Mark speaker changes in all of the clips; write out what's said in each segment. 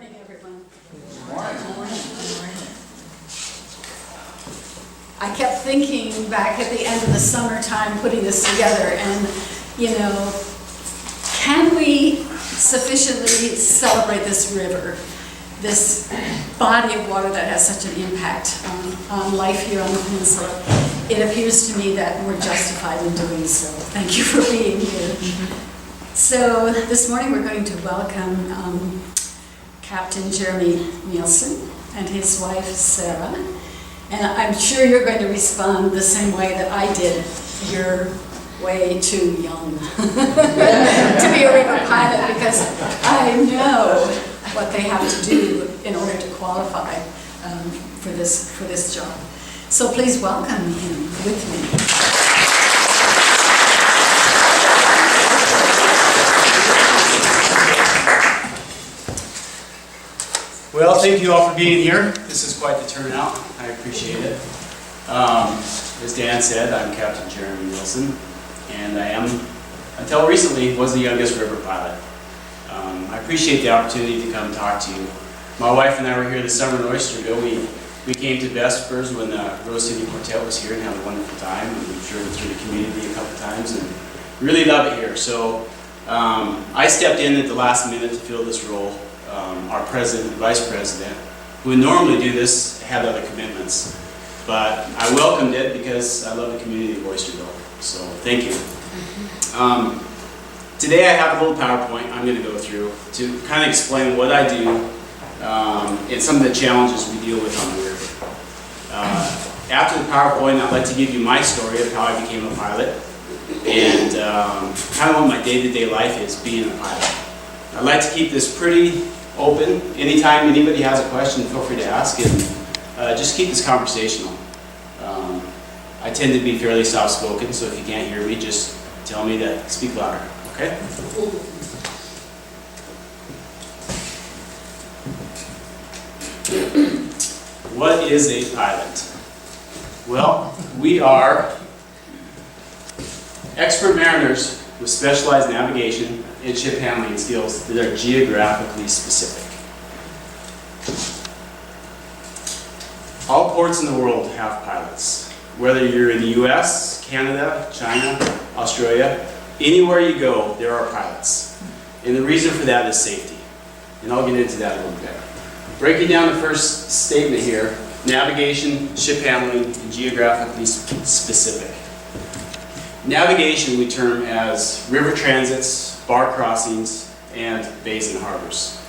Speaker 1: morning, everyone.
Speaker 2: Good morning.
Speaker 1: I kept thinking back at the end of the summertime putting this together and, you know, can we sufficiently celebrate this river, this body of water that has such an impact on life here on the peninsula? It appears to me that we're justified in doing so. Thank you for being here. So this morning we're going to welcome Captain Jeremy Nielsen and his wife Sarah. And I'm sure you're going to respond the same way that I did. You're way too young to be a river pilot, because I know what they have to do in order to qualify for this job. So please welcome him with me.
Speaker 3: Well, thank you all for being here. This is quite the turnout. I appreciate it. As Dan said, I'm Captain Jeremy Nielsen, and I am, until recently, was the youngest river pilot. I appreciate the opportunity to come talk to you. My wife and I were here this summer in Oysterville. We came to Vespers when the Rose City Quartet was here and had a wonderful time. And we've driven through the community a couple times and really love it here. So I stepped in at the last minute to fill this role. Our president and vice president, who would normally do this, had other commitments. But I welcomed it because I love the community of Oysterville. So thank you. Today I have a little PowerPoint I'm going to go through to kind of explain what I do and some of the challenges we deal with on the river. After the PowerPoint, I'd like to give you my story of how I became a pilot and kind of what my day-to-day life is being a pilot. I'd like to keep this pretty open. Anytime anybody has a question, feel free to ask, and just keep this conversational. I tend to be fairly soft-spoken, so if you can't hear me, just tell me to speak louder, okay? What is a pilot? Well, we are expert mariners with specialized navigation and ship handling skills that are geographically specific. All ports in the world have pilots. Whether you're in the US, Canada, China, Australia, anywhere you go, there are pilots. And the reason for that is safety. And I'll get into that a little bit. Breaking down the first statement here, navigation, ship handling, and geographically specific. Navigation we term as river transits, bar crossings, and bays and harbors.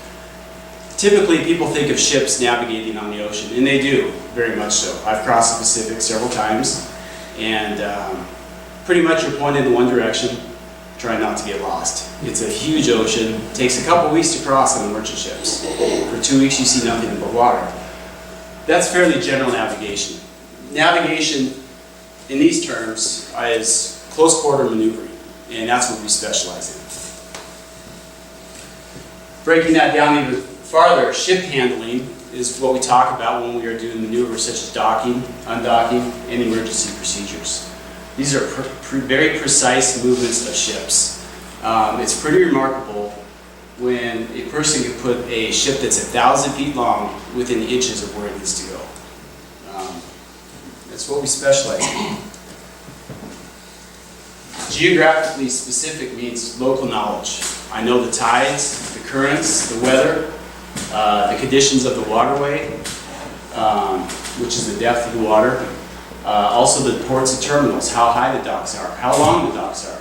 Speaker 3: Typically, people think of ships navigating on the ocean, and they do, very much so. I've crossed the Pacific several times, and pretty much you're pointed in one direction, try not to get lost. It's a huge ocean, it takes a couple weeks to cross on the merchant ships. For 2 weeks you see nothing but water. That's fairly general navigation. Navigation, in these terms, is close quarter maneuvering, and that's what we specialize in. Breaking that down even farther, ship handling is what we talk about when we are doing maneuvers such as docking, undocking, and emergency procedures. These are very precise movements of ships. It's pretty remarkable when a person can put a ship that's 1,000 feet long within inches of where it needs to go. That's what we specialize in. Geographically specific means local knowledge. I know the tides, the currents, the weather, the conditions of the waterway, which is the depth of the water, also the ports and terminals, how high the docks are, how long the docks are,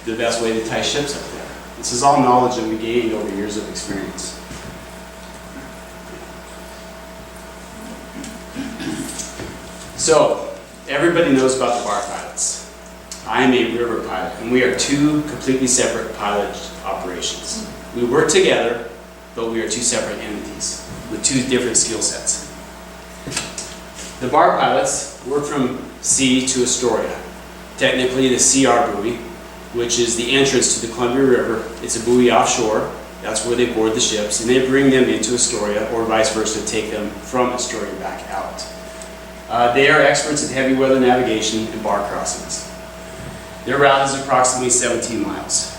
Speaker 3: the best way to tie ships up there. This is all knowledge that we gained over years of experience. So, everybody knows about the bar pilots. I am a river pilot, and we are two completely separate pilot operations. We work together, but we are two separate entities with two different skill sets. The bar pilots work from sea to Astoria. Technically, the CR buoy, which is the entrance to the Columbia River, it's a buoy offshore. That's where they board the ships, and they bring them into Astoria, or vice versa, take them from Astoria back out. They are experts in heavy weather navigation and bar crossings. Their route is approximately 17 miles.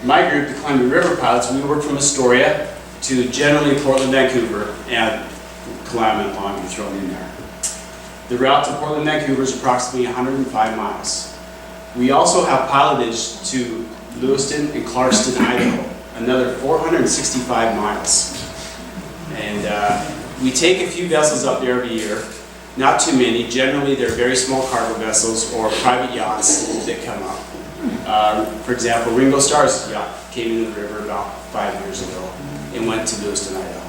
Speaker 3: My group, the Columbia River Pilots, we work from Astoria to generally Portland, Vancouver, and Klamath and Longview thrown in there. The route to Portland, Vancouver is approximately 105 miles. We also have pilotage to Lewiston and Clarkston, Idaho, another 465 miles. And we take a few vessels up there every year, not too many. Generally, they're very small cargo vessels or private yachts that come up. For example, Ringo Starr's yacht came into the river about 5 years ago and went to Lewiston, Idaho.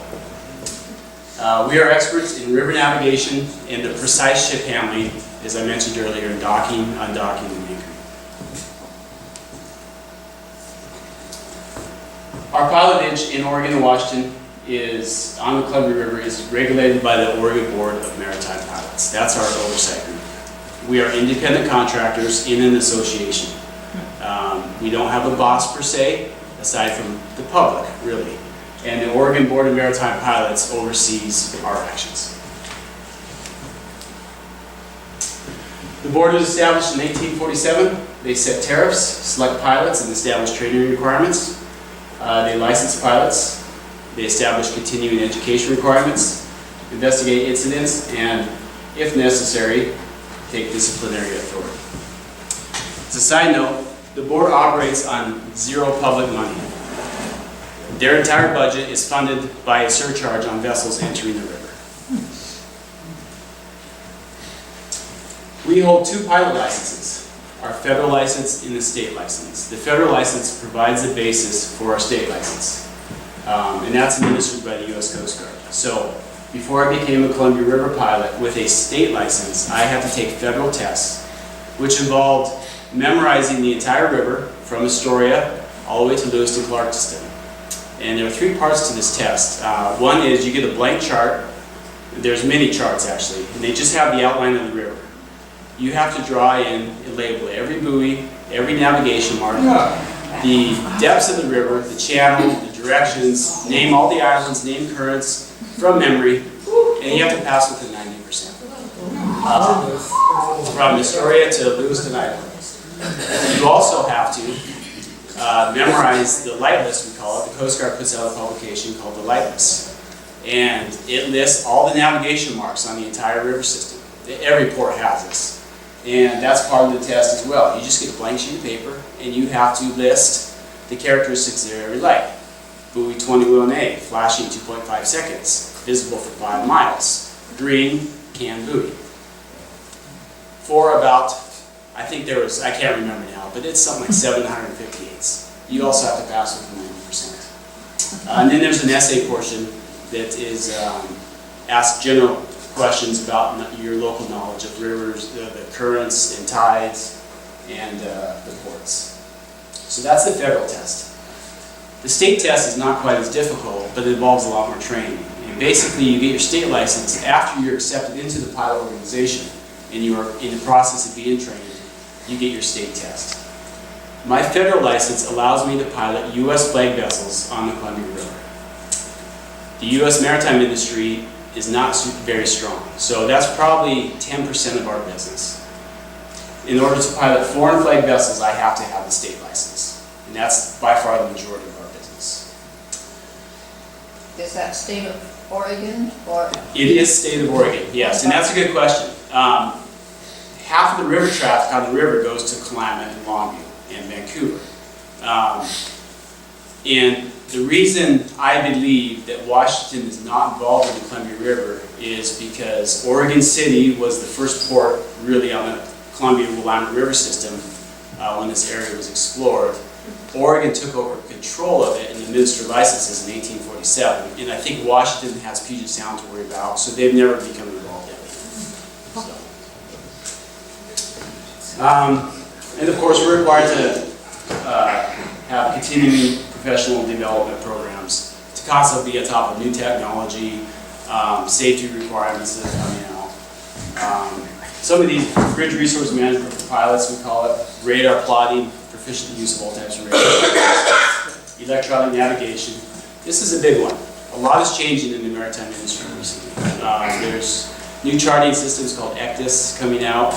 Speaker 3: We are experts in river navigation and the precise ship handling, as I mentioned earlier, in docking, undocking, and anchoring. Our pilotage in Oregon and Washington is on the Columbia River is regulated by the Oregon Board of Maritime Pilots. That's our oversight group. We are independent contractors in an association. We don't have a boss per se, aside from the public, really. And the Oregon Board of Maritime Pilots oversees our actions. The board was established in 1847. They set tariffs, select pilots, and establish training requirements. They license pilots. They establish continuing education requirements, investigate incidents, and, if necessary, take disciplinary authority. As a side note, the board operates on zero public money. Their entire budget is funded by a surcharge on vessels entering the river. We hold two pilot licenses, our federal license and the state license. The federal license provides the basis for our state license, and that's administered by the U.S. Coast Guard. So before I became a Columbia River pilot with a state license, I had to take federal tests, which involved memorizing the entire river from Astoria all the way to Lewiston, Clarkston. And there are three parts to this test. One is you get a blank chart. There's many charts actually, and they just have the outline of the river. You have to draw in and label every buoy, every navigation mark, the depths of the river, the channel, the directions, name all the islands, name currents from memory, and you have to pass within 90%. From Astoria to Lewiston, Idaho. You also have to memorize the light list, we call it. The Coast Guard puts out a publication called the Light List. And it lists all the navigation marks on the entire river system. Every port has this. And that's part of the test as well. You just get a blank sheet of paper and you have to list the characteristics of every light. Buoy 21A, flashing 2.5 seconds, visible for 5 miles. Green, can buoy. For about, I think there was, I can't remember now, but it's something like 758s. You also have to pass with 90%. And then there's an essay portion that is asked general questions about your local knowledge of rivers, the currents and tides, and the ports. So that's the federal test. The state test is not quite as difficult, but it involves a lot more training. And basically, you get your state license after you're accepted into the pilot organization and you are in the process of being trained, you get your state test. My federal license allows me to pilot U.S. flag vessels on the Columbia River. The U.S. maritime industry is not very strong, so that's probably 10% of our business. In order to pilot foreign flag vessels, I have to have the state license, and that's by far the majority of our business.
Speaker 2: Is that state of Oregon or?
Speaker 3: It is state of Oregon, yes, and that's a good question. Half of the river traffic on the river goes to Klamath and Longview and Vancouver. And the reason I believe that Washington is not involved in the Columbia River is because Oregon City was the first port really on the Columbia-Willamette River system when this area was explored. Oregon took over control of it and administered licenses in 1847, and I think Washington has Puget Sound to worry about, so they've never become involved in it. And of course, we're required to have continuing professional development programs to constantly be on top of new technology, safety requirements that are coming out. Some of these bridge resource management for pilots, we call it, radar plotting, proficient use of all types of radar, electronic navigation. This is a big one. A lot is changing in the maritime industry recently. There's new charting systems called ECDIS coming out,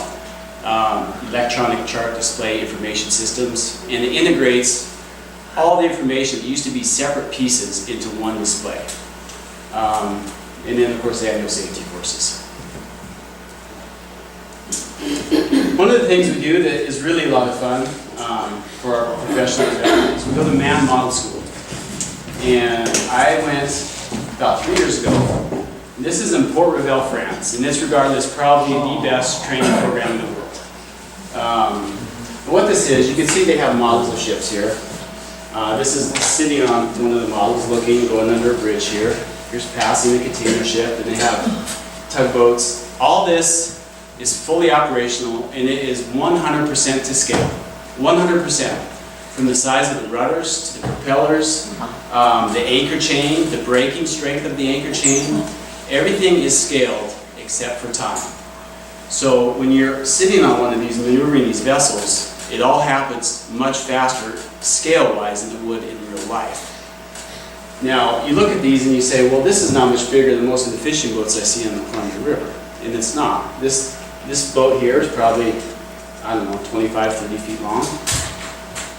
Speaker 3: electronic chart display information systems, and it integrates all the information that used to be separate pieces into one display. And then of course they have no safety courses. One of the things we do that is really a lot of fun for our professional development is we go to Man Model School. And I went about 3 years ago. This is in Port Revel, France, and it's regarded as probably the best training program in the world. And what this is, you can see they have models of ships here. This is sitting on one of the models, looking, going under a bridge here. Here's passing a container ship, and they have tugboats. All this is fully operational, and it is 100% to scale. 100%. From the size of the rudders to the propellers, the anchor chain, the braking strength of the anchor chain, everything is scaled except for time. So when you're sitting on one of these, maneuvering these vessels, it all happens much faster scale-wise than it would in real life. Now, you look at these and you say, well, this is not much bigger than most of the fishing boats I see on the Columbia River. And it's not. This boat here is probably, I don't know, 25, 30 feet long.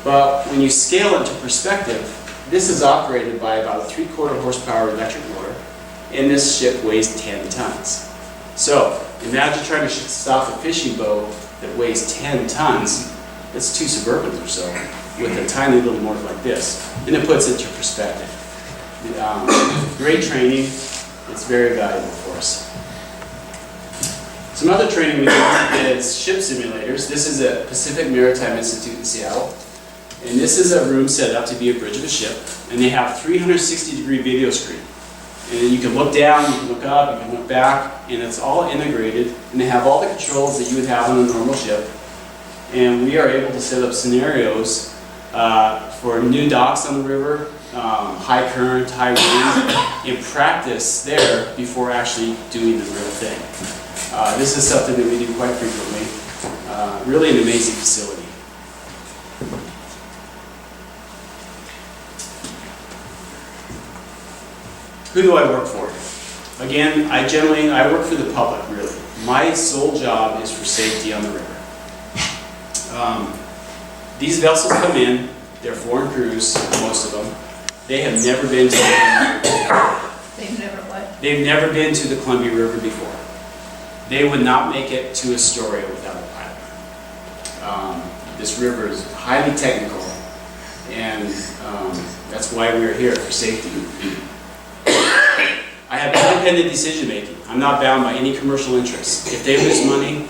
Speaker 3: But when you scale it into perspective, this is operated by about a 3/4 horsepower electric motor, and this ship weighs 10 tons. So, imagine trying to stop a fishing boat that weighs 10 tons. It's 2 Suburbans or so, with a tiny little motor like this. And it puts it into perspective. Great training. It's very valuable for us. Some other training we do is ship simulators. This is at Pacific Maritime Institute in Seattle. And this is a room set up to be a bridge of a ship. And they have 360-degree video screen. And then you can look down, you can look up, you can look back, and it's all integrated. And they have all the controls that you would have on a normal ship. And we are able to set up scenarios for new docks on the river, high current, high wind, and practice there before actually doing the real thing. This is something that we do quite frequently. Really an amazing facility. Who do I work for? Again, I work for the public, really. My sole job is for safety on the river. These vessels come in, they're foreign crews, most of them. They have never been to the Columbia River.
Speaker 2: They've never what?
Speaker 3: They've never been to the Columbia River before. They would not make it to Astoria without a pilot. This river is highly technical, and that's why we're here, for safety. I have independent decision making. I'm not bound by any commercial interests. If they lose money,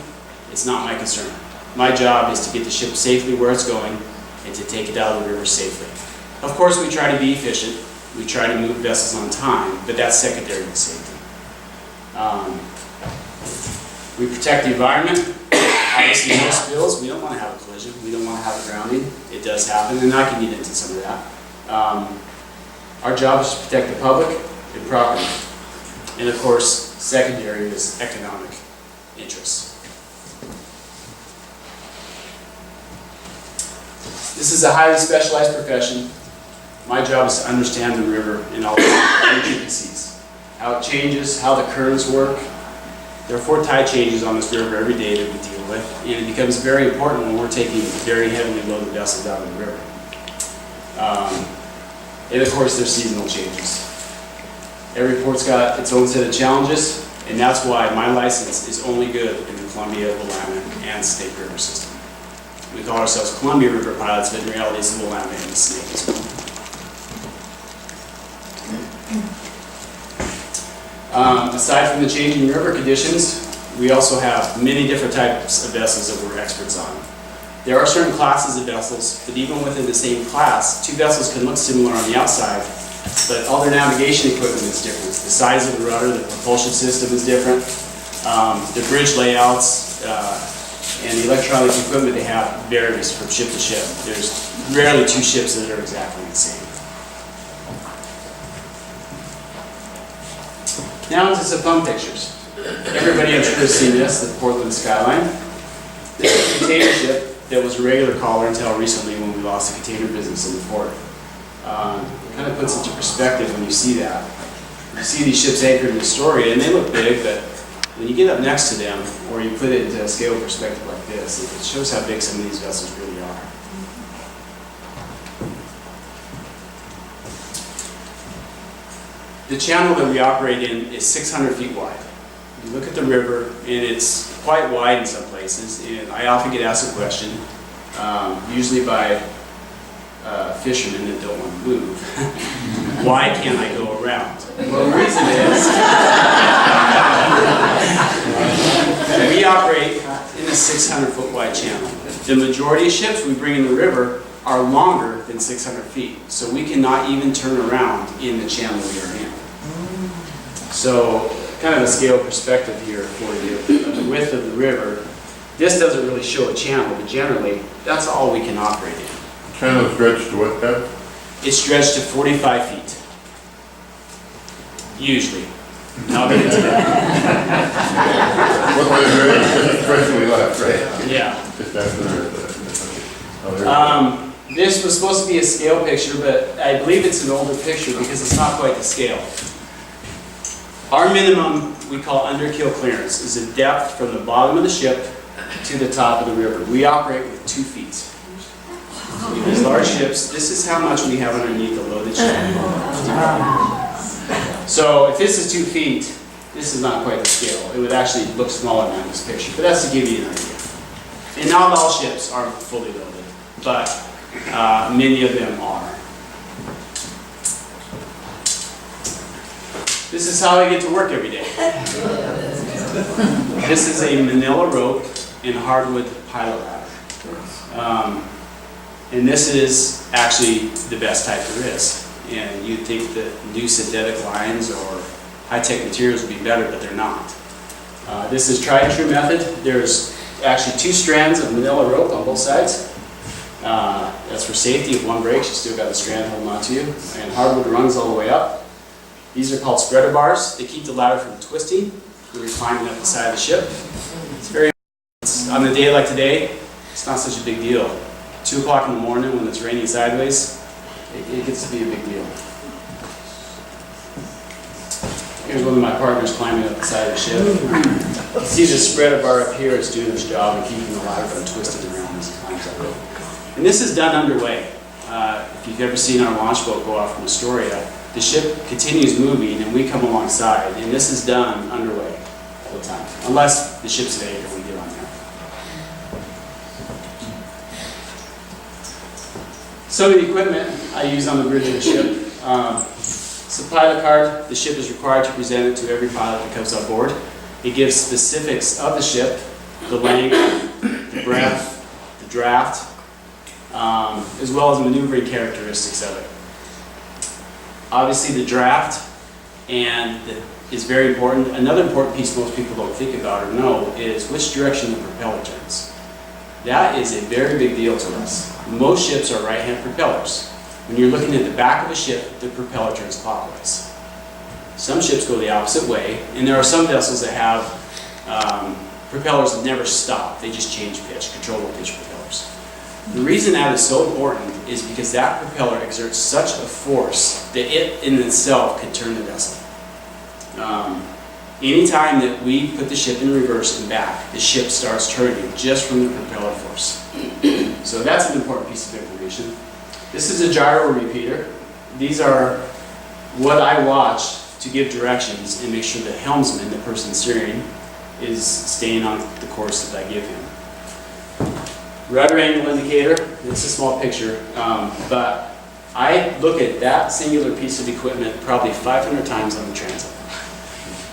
Speaker 3: it's not my concern. My job is to get the ship safely where it's going and to take it out of the river safely. Of course, we try to be efficient. We try to move vessels on time, but that's secondary to safety. We protect the environment. Obviously, no spills. We don't want to have a collision. We don't want to have a grounding. It does happen, and I can get into some of that. Our job is to protect the public and property. And of course, secondary is economic interests. This is a highly specialized profession. My job is to understand the river and all the intricacies, how it changes, how the currents work. There are 4 tide changes on this river every day that we deal with, and it becomes very important when we're taking very heavily loaded vessels out of the river. And of course, there's seasonal changes. Every port's got its own set of challenges, and that's why my license is only good in the Columbia, Willamette, and Snake River system. We call ourselves Columbia River pilots, but in reality it's the Willamette and the Snake as well. Aside from the changing river conditions, we also have many different types of vessels that we're experts on. There are certain classes of vessels, but even within the same class, 2 vessels can look similar on the outside, but all their navigation equipment is different. The size of the rudder, the propulsion system is different, the bridge layouts, and the electronic equipment they have varies from ship to ship. There's rarely 2 ships that are exactly the same. Now into some fun pictures. Everybody I'm sure has seen this, the Portland skyline. This is a container ship that was a regular caller until recently when we lost the container business in the port. It kind of puts into perspective when you see that. You see these ships anchored in Astoria, and they look big, but when you get up next to them, or you put it into a scale perspective like this, it shows how big some of these vessels really are. The channel that we operate in is 600 feet wide. You look at the river, and it's quite wide in some places, and I often get asked a question, usually by fishermen that don't want to move. Why can't I go around? Well, the reason is we operate in a 600-foot wide channel. The majority of ships we bring in the river are longer than 600 feet, so we cannot even turn around in the channel we are in. So, kind of a scale perspective here for you of the width of the river. This doesn't really show a channel, but generally, that's all we can operate in.
Speaker 4: Channel stretched to what depth?
Speaker 3: It's stretched to 45 feet. Usually. I'll get into that.
Speaker 4: What way is stretching we left, right?
Speaker 3: Yeah.
Speaker 4: Just after the
Speaker 3: This was supposed to be a scale picture, but I believe it's an older picture because it's not quite the scale. Our minimum, we call underkill clearance, is a depth from the bottom of the ship to the top of the river. We operate with 2 feet. So these large ships, this is how much we have underneath the loaded ship. So if this is 2 feet, this is not quite the scale. It would actually look smaller than this picture, but that's to give you an idea. And not all ships are fully loaded, but many of them are. This is how I get to work every day. This is a Manila rope and hardwood pilot ladder. And this is actually the best type there is. And you'd think that new synthetic lines or high-tech materials would be better, but they're not. This is tried and true method. There's actually 2 strands of Manila rope on both sides. That's for safety. If one breaks, you still got the strand holding onto you. And hardwood runs all the way up. These are called spreader bars. They keep the ladder from twisting when you're climbing up the side of the ship. It's very, on a day like today, it's not such a big deal. 2 o'clock in the morning when it's raining sideways, it gets to be a big deal. Here's one of my partners climbing up the side of the ship. See the spreader bar up here is doing its job and keeping the ladder from twisting around as it climbs up. And this is done underway. If you've ever seen our launch boat go off from Astoria, the ship continues moving and we come alongside, and this is done underway all the time, unless the ship's at anchor, we get on there. Some of the equipment I use on the bridge of the ship. It's a pilot card. The ship is required to present it to every pilot that comes on board. It gives specifics of the ship, the length, the breadth, the draft, as well as maneuvering characteristics of it. Obviously the draft is very important. Another important piece most people don't think about or know is which direction the propeller turns. That is a very big deal to us. Most ships are right-hand propellers. When you're looking at the back of a ship, the propeller turns clockwise. Some ships go the opposite way, and there are some vessels that have propellers that never stop. They just change pitch, controllable pitch propellers. The reason that is so important is because that propeller exerts such a force that it in itself can turn the vessel. Anytime that we put the ship in reverse and back, the ship starts turning just from the propeller force. So that's an important piece of information. This is a gyro repeater. These are what I watch to give directions and make sure the helmsman, the person steering, is staying on the course that I give him. Rudder angle indicator, it's a small picture, but I look at that singular piece of equipment probably 500 times on the transom.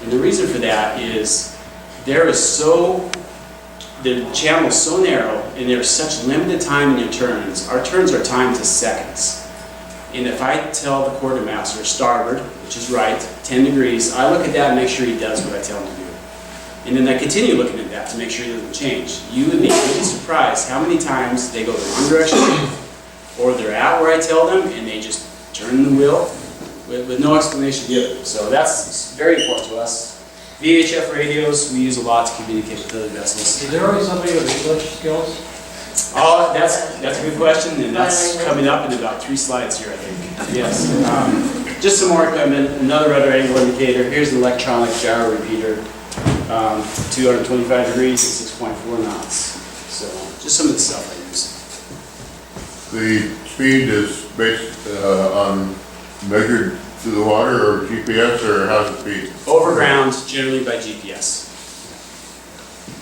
Speaker 3: And the reason for that is the channel is so narrow and there's such limited time in your turns. Our turns are timed to seconds. And if I tell the quartermaster starboard, which is right, 10 degrees, I look at that and make sure he does what I tell him to do. And then I continue looking at that to make sure he doesn't change. You would be really surprised how many times they go the wrong direction or they're at where I tell them and they just turn the wheel with no explanation given. So that's very important to us. VHF radios we use a lot to communicate with other vessels.
Speaker 5: Is there always somebody with English skills?
Speaker 3: Oh, that's a good question, and that's coming up in about 3 slides here, I think. Yes. Just some more equipment, another rudder angle indicator. Here's an electronic gyro repeater, 225 degrees at 6.4 knots. So just some of the stuff I use.
Speaker 4: The speed is based on measured through the water or GPS, or how's it feed?
Speaker 3: Overground, generally by GPS.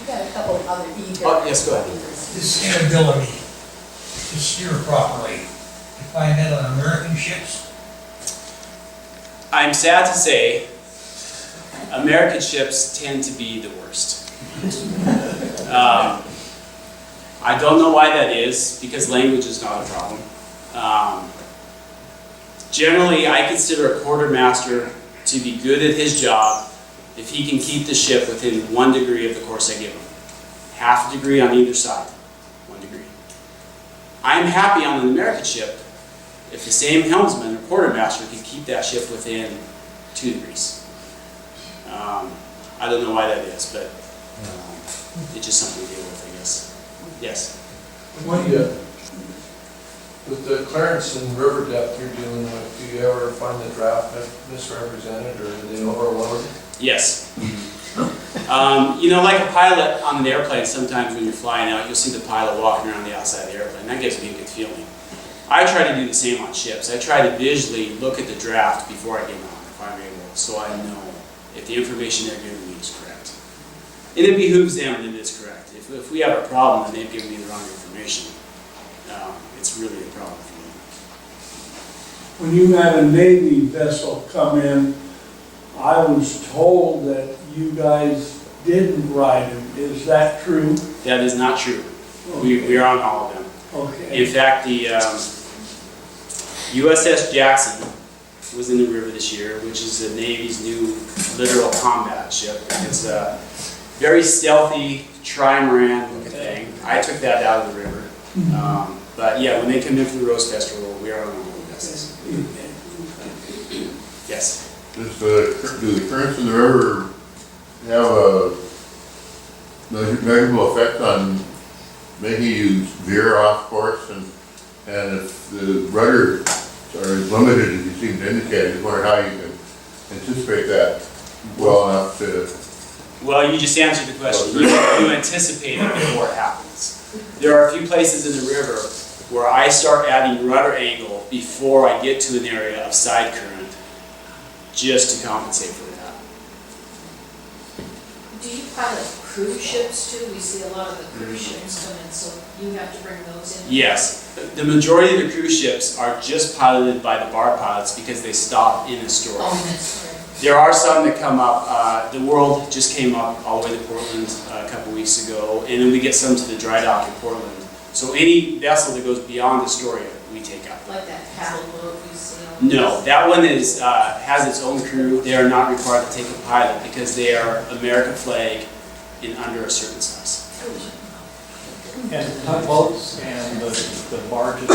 Speaker 2: You got a couple other eager.
Speaker 3: Oh, yes, go ahead.
Speaker 6: This inability to steer properly, you find that on American ships?
Speaker 3: I'm sad to say, American ships tend to be the worst. I don't know why that is, because language is not a problem. Generally, I consider a quartermaster to be good at his job if he can keep the ship within 1 degree of the course I give him. Half a degree on either side, 1 degree. I'm happy on an American ship if the same helmsman or quartermaster can keep that ship within 2 degrees. I don't know why that is, but it's just something to deal with, I guess. Yes?
Speaker 5: With the clearance and river depth you're dealing with, do you ever find the draft misrepresented, or do they overload?
Speaker 3: Yes. You know, like a pilot on an airplane, sometimes when you're flying out, you'll see the pilot walking around the outside of the airplane. That gives me a good feeling. I try to do the same on ships. I try to visually look at the draft before I get on, if I'm able, so I know if the information they're giving me is correct. And it behooves them that it is correct. If we have a problem and they've given me the wrong information, it's really a problem for me.
Speaker 7: When you had a Navy vessel come in, I was told that you guys didn't ride them. Is that true?
Speaker 3: That is not true. We are on all of them.
Speaker 7: Okay.
Speaker 3: In fact, the USS Jackson was in the river this year, which is the Navy's new littoral combat ship. It's a very stealthy trimaran looking thing. I took that out of the river. But yeah, when they come in for the Rose Festival, we are on all the vessels. Yes.
Speaker 4: Do the currents in the river have a measurable effect on making you veer off course, and if the rudder are as limited as you seem to indicate, I just wonder how you can anticipate that well enough to...
Speaker 3: Well, you just answered the question. You anticipate it before it happens. There are a few places in the river where I start adding rudder angle before I get to an area of side current, just to compensate for that.
Speaker 2: Do you pilot cruise ships too? We see a lot of the cruise ships come in, so you have to bring those in?
Speaker 3: Yes. The majority of the cruise ships are just piloted by the bar pilots because they stop in Astoria.
Speaker 2: Oh, that's right.
Speaker 3: There are some that come up. The World just came up all the way to Portland a couple weeks ago, and then we get some to the dry dock in Portland. So any vessel that goes beyond Astoria, we take out.
Speaker 2: Like that paddle boat we see on.
Speaker 3: No, that one is has its own crew. They are not required to take a pilot because they are American flag in under a certain size.
Speaker 5: And tugboats and the barges,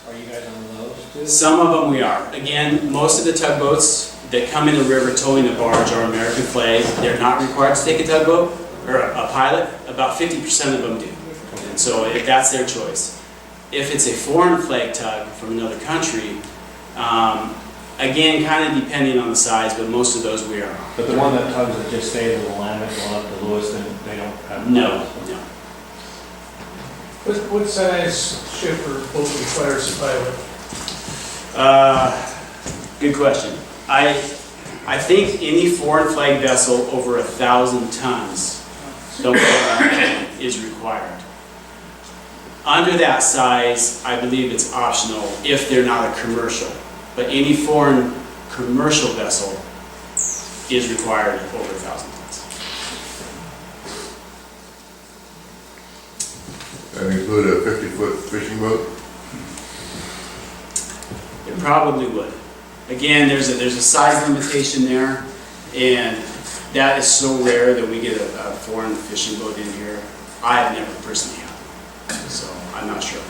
Speaker 5: are you guys on those too?
Speaker 3: Some of them we are. Again, most of the tugboats that come in the river towing the barge are American flag. They're not required to take a tugboat or a pilot. About 50% of them do. And so that's their choice. If it's a foreign flag tug from another country, again, kind of depending on the size, but most of those we are on.
Speaker 5: But the one that tugs that just stays in the Willamette going up to Lewiston, they don't have...
Speaker 3: No.
Speaker 6: What size ship or boat requires a pilot?
Speaker 3: Good question. I think any foreign flag vessel over 1,000 tons is required. Under that size, I believe it's optional if they're not a commercial. But any foreign commercial vessel is required over 1,000 tons.
Speaker 4: That include a 50-foot fishing boat?
Speaker 3: It probably would. Again, there's a size limitation there, and that is so rare that we get a foreign fishing boat in here. I have never personally had it, so I'm not sure.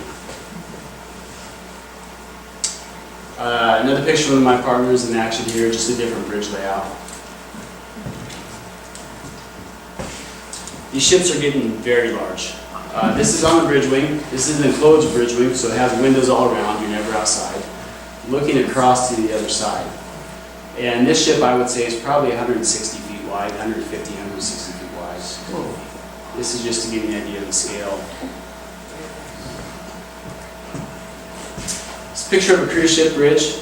Speaker 3: Another picture of one of my partners in action here, just a different bridge layout. These ships are getting very large. This is on the bridge wing. This is an enclosed bridge wing, so it has windows all around. You're never outside. Looking across to the other side. And this ship, I would say, is probably 160 feet wide, 150, 160 feet wide. Whoa. This is just to give you an idea of the scale. It's a picture of a cruise ship bridge.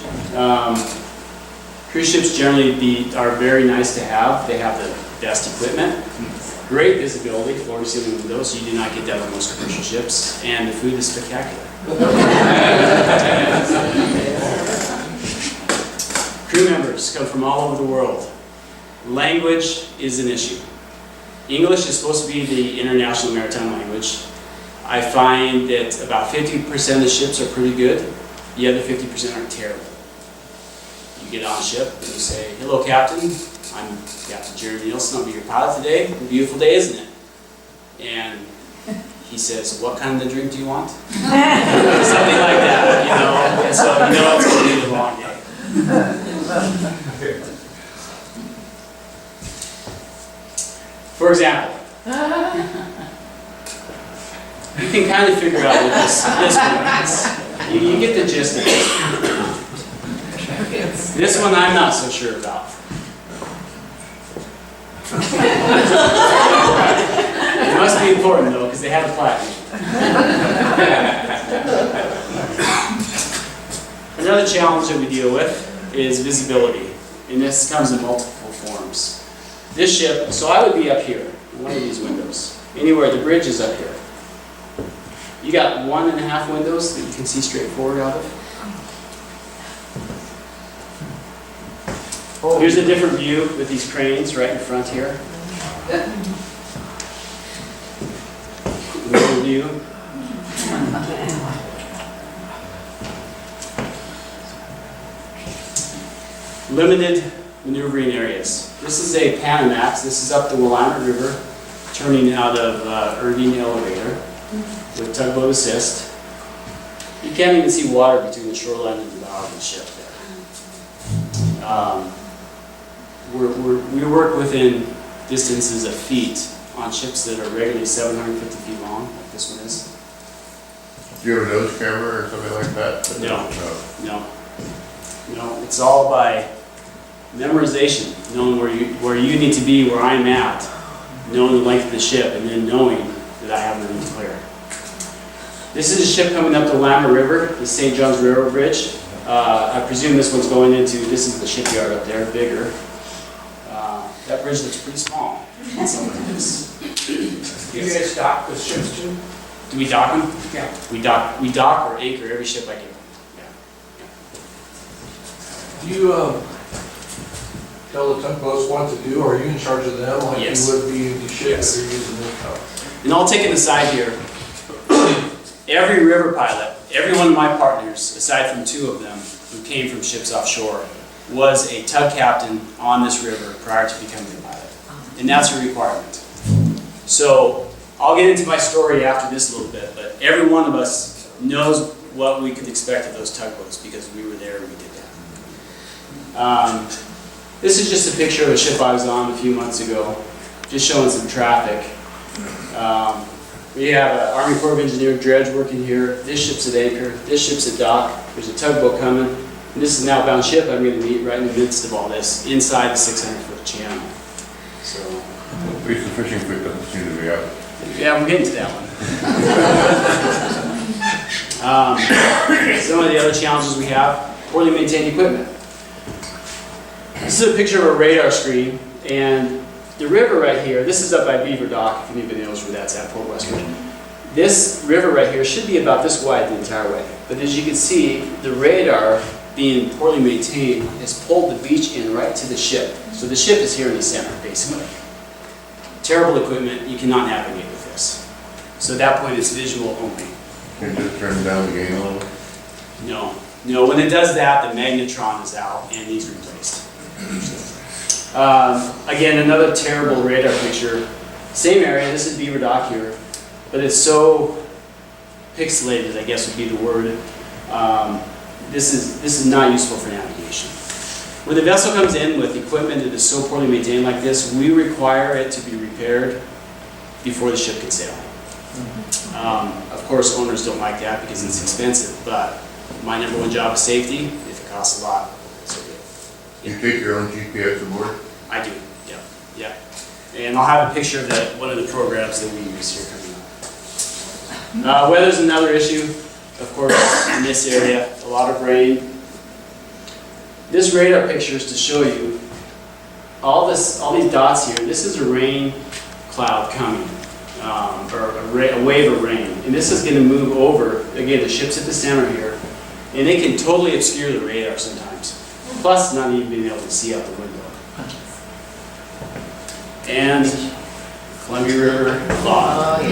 Speaker 3: Cruise ships generally are very nice to have. They have the best equipment, great visibility, floor-to-ceiling windows. So you do not get that on most commercial ships, and the food is spectacular. Crew members come from all over the world. Language is an issue. English is supposed to be the international maritime language. I find that about 50% of the ships are pretty good. The other 50% are terrible. You get on a ship and you say, "Hello, Captain. I'm Captain Jeremy Nielsen. I'll be your pilot today. A beautiful day, isn't it?" And he says, "What kind of drink do you want?" Something like that, you know. And so you know it's going to be a long day. For example, you can kind of figure out what this one is. You get the gist of it. This one I'm not so sure about. It must be important though, because they have a platinum. Another challenge that we deal with is visibility, and this comes in multiple forms. This ship, so I would be up here, in one of these windows. Anywhere, the bridge is up here. You got 1.5 windows that you can see straight forward out of. Here's a different view with these cranes right in front here. Another view. Limited maneuvering areas. This is a Panamax. This is up the Willamette River, turning out of Irving Elevator with tugboat assist. You can't even see water between the shoreline and the bow of the ship there. We work within distances of feet on ships that are regularly 750 feet long, like this one is.
Speaker 4: Do you have a nose camera or something like that?
Speaker 3: No, it's all by memorization, knowing where you need to be, where I'm at, knowing the length of the ship, and then knowing that I have the room to clear. This is a ship coming up the Willamette River, the St. John's Railroad Bridge. I presume this one's going into, this is the shipyard up there, bigger. That bridge looks pretty small. Something like this.
Speaker 5: Do you guys dock with ships too?
Speaker 3: Do we dock them?
Speaker 5: Yeah.
Speaker 3: We dock or anchor every ship I get.
Speaker 5: Do you tell the tugboats what to do, or are you in charge of them like
Speaker 3: Yes.
Speaker 5: you would be the ship
Speaker 3: Yes.
Speaker 5: that you're using this house?
Speaker 3: And I'll take an aside here. Every river pilot, every one of my partners, aside from 2 of them who came from ships offshore, was a tug captain on this river prior to becoming a pilot. And that's a requirement. So I'll get into my story after this a little bit, but every one of us knows what we could expect of those tugboats because we were there and we did that. This is just a picture of a ship I was on a few months ago, just showing some traffic. We have an Army Corps of Engineer dredge working here. This ship's at anchor. This ship's at dock. There's a tugboat coming. And this is an outbound ship I'm going to meet right in the midst of all this, inside the 600-foot channel. So,
Speaker 4: At least the fishing fleet doesn't seem to be out.
Speaker 3: yeah, we're getting to that one. Some of the other challenges we have, poorly maintained equipment. This is a picture of a radar screen, and the river right here, this is up by Beaver Dock, if anybody knows where that's at, Port Western. This river right here should be about this wide the entire way. But as you can see, the radar, being poorly maintained, has pulled the beach in right to the ship. So the ship is here in the center, basically. Terrible equipment, you cannot navigate with this. So at that point, it's visual only.
Speaker 4: Can you just turn down the gain a little?
Speaker 3: No, when it does that, the magnetron is out and needs replaced. Again, another terrible radar picture. Same area, this is Beaver Dock here, but it's so pixelated, I guess would be the word. This is not useful for navigation. When the vessel comes in with equipment that is so poorly maintained like this, we require it to be repaired before the ship can sail. Of course, owners don't like that because it's expensive, but my number one job is safety. If it costs a lot, so good.
Speaker 4: You take your own GPS aboard?
Speaker 3: I do, yeah. And I'll have a picture of that, one of the programs that we use here coming up. Weather's another issue, of course, in this area. A lot of rain. This radar picture is to show you all these dots here. This is a rain cloud coming, or a wave of rain. And this is going to move over, again, the ship's at the center here, and it can totally obscure the radar sometimes. Plus, not even being able to see out the window. And Columbia River fog.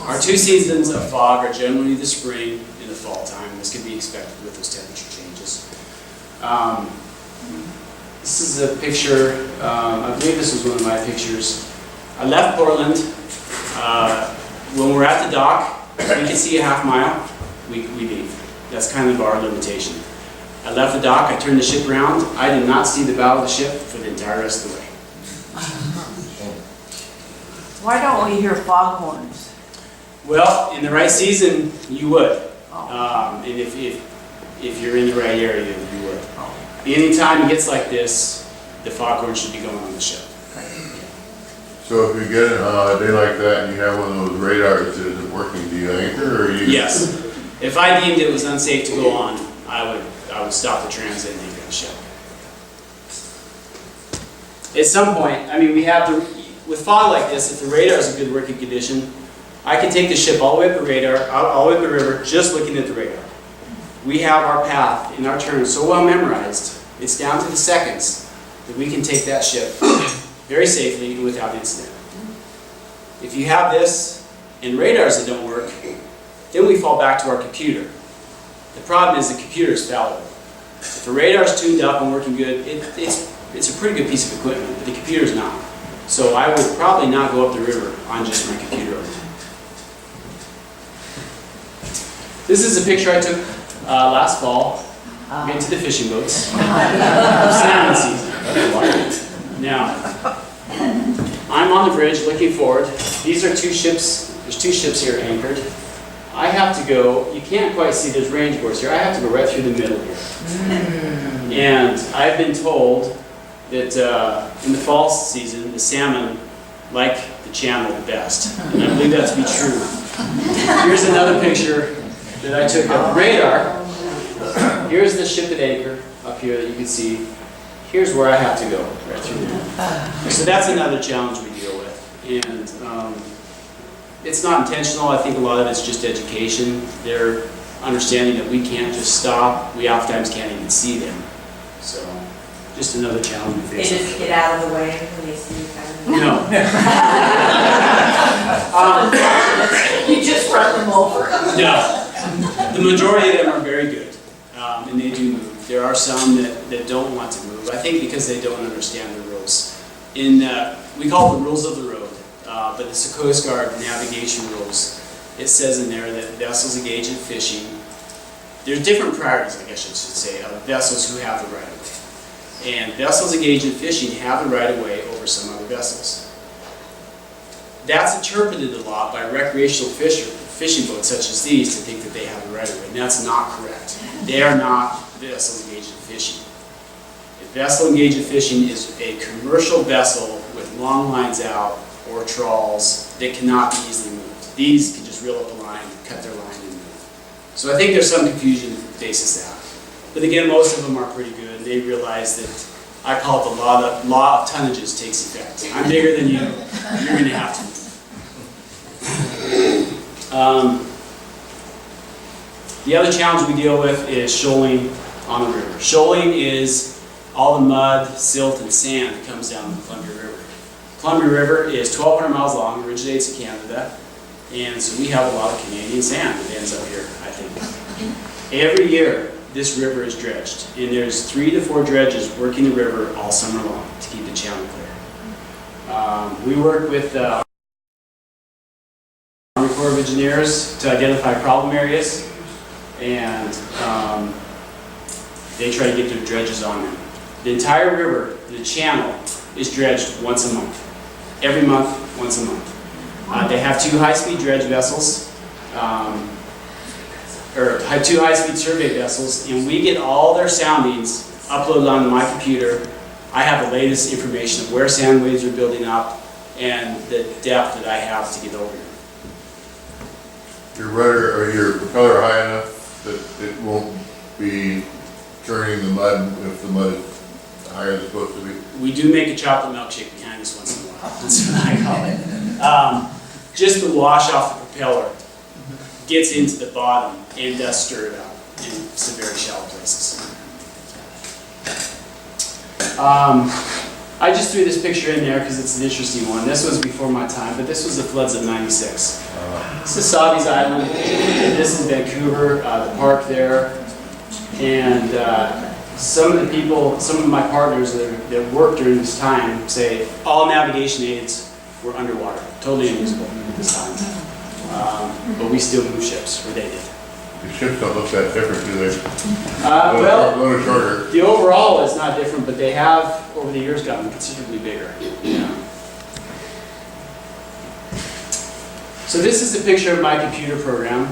Speaker 3: Our two seasons of fog are generally the spring and the fall time. This can be expected with those temperature changes. This is a picture, I believe this was one of my pictures. I left Portland. When we're at the dock, we can see a half mile, we leave. That's kind of our limitation. I left the dock, I turned the ship around. I did not see the bow of the ship for the entire rest of the way.
Speaker 8: Why don't we hear foghorns?
Speaker 3: Well, in the right season, you would. And if you're in the right area, you would. Anytime it gets like this, the foghorn should be going on the ship.
Speaker 4: So if you get it on a day like that and you have one of those radars that isn't working, do you anchor or you?
Speaker 3: Yes. If I deemed it was unsafe to go on, I would stop the transit and anchor the ship. At some point, I mean, with fog like this, if the radar is in good working condition, I can take the ship all the way up the radar, all the way up the river, just looking at the radar. We have our path and our turn so well memorized, it's down to the seconds, that we can take that ship very safely and without incident. If you have this and radars that don't work, then we fall back to our computer. The problem is the computer is fallible. If the radar is tuned up and working good, it's a pretty good piece of equipment, but the computer is not. So I would probably not go up the river on just my computer. This is a picture I took last fall, into the fishing boats, salmon season. Now, I'm on the bridge looking forward. These are two ships, there's two ships here anchored. I have to go, you can't quite see, there's range boards here, I have to go right through the middle here. And I've been told that in the fall season, the salmon like the channel the best. And I believe that to be true. Here's another picture that I took of the radar. Here's the ship at anchor up here that you can see. Here's where I have to go, right through there. So that's another challenge we deal with. And it's not intentional. I think a lot of it's just education. They're understanding that we can't just stop. We oftentimes can't even see them. So just another challenge we
Speaker 8: They
Speaker 3: face.
Speaker 8: just get out of the way when they see you coming.
Speaker 3: No.
Speaker 2: You just run them over.
Speaker 3: No. The majority of them are very good, and they do move. There are some that don't want to move, I think because they don't understand the rules. We call it the rules of the road, but the Coast Guard navigation rules, it says in there that vessels engaged in fishing, there's different priorities, I guess I should say, of vessels who have the right of way. And vessels engaged in fishing have the right of way over some other vessels. That's interpreted a lot by recreational fishing boats such as these to think that they have the right of way, and that's not correct. They are not vessels engaged in fishing. A vessel engaged in fishing is a commercial vessel with long lines out or trawls that cannot be easily moved. These can just reel up a line, cut their line, and move. So I think there's some confusion basis that. But again, most of them are pretty good. They realize that I call it the law of tonnages takes effect. I'm bigger than you. You're going to have to move. The other challenge we deal with is shoaling on the river. Shoaling is all the mud, silt, and sand that comes down the Columbia River. Columbia River is 1,200 miles long, originates in Canada, and so we have a lot of Canadian sand that ends up here, I think. Every year, this river is dredged, and there's 3 to 4 dredges working the river all summer long to keep the channel clear. We work with the Army Corps of Engineers to identify problem areas, and they try to get their dredges on them. The entire river, the channel, is dredged once a month. Every month, once a month. They have 2 high-speed dredge vessels, or 2 high-speed survey vessels, and we get all their soundings uploaded onto my computer. I have the latest information of where sand waves are building up and the depth that I have to get over here.
Speaker 4: Your rudder or your propeller high enough that it won't be churning the mud if the mud is higher than it's supposed to be?
Speaker 3: We do make a chocolate milkshake behind us once in a while. That's what I call it. Just the wash off the propeller gets into the bottom and does stir it up in some very shallow places. I just threw this picture in there because it's an interesting one. This was before my time, but this was the floods of '96. This is Savi's Island. This is Vancouver, the park there. And some of the people, some of my partners that worked during this time say all navigation aids were underwater, totally unusable at this time. But we still move ships, or they did.
Speaker 4: The ships don't look that different, do they?
Speaker 3: Well,
Speaker 4: A little shorter.
Speaker 3: the overall is not different, but they have, over the years, gotten considerably bigger. Yeah. So this is a picture of my computer program.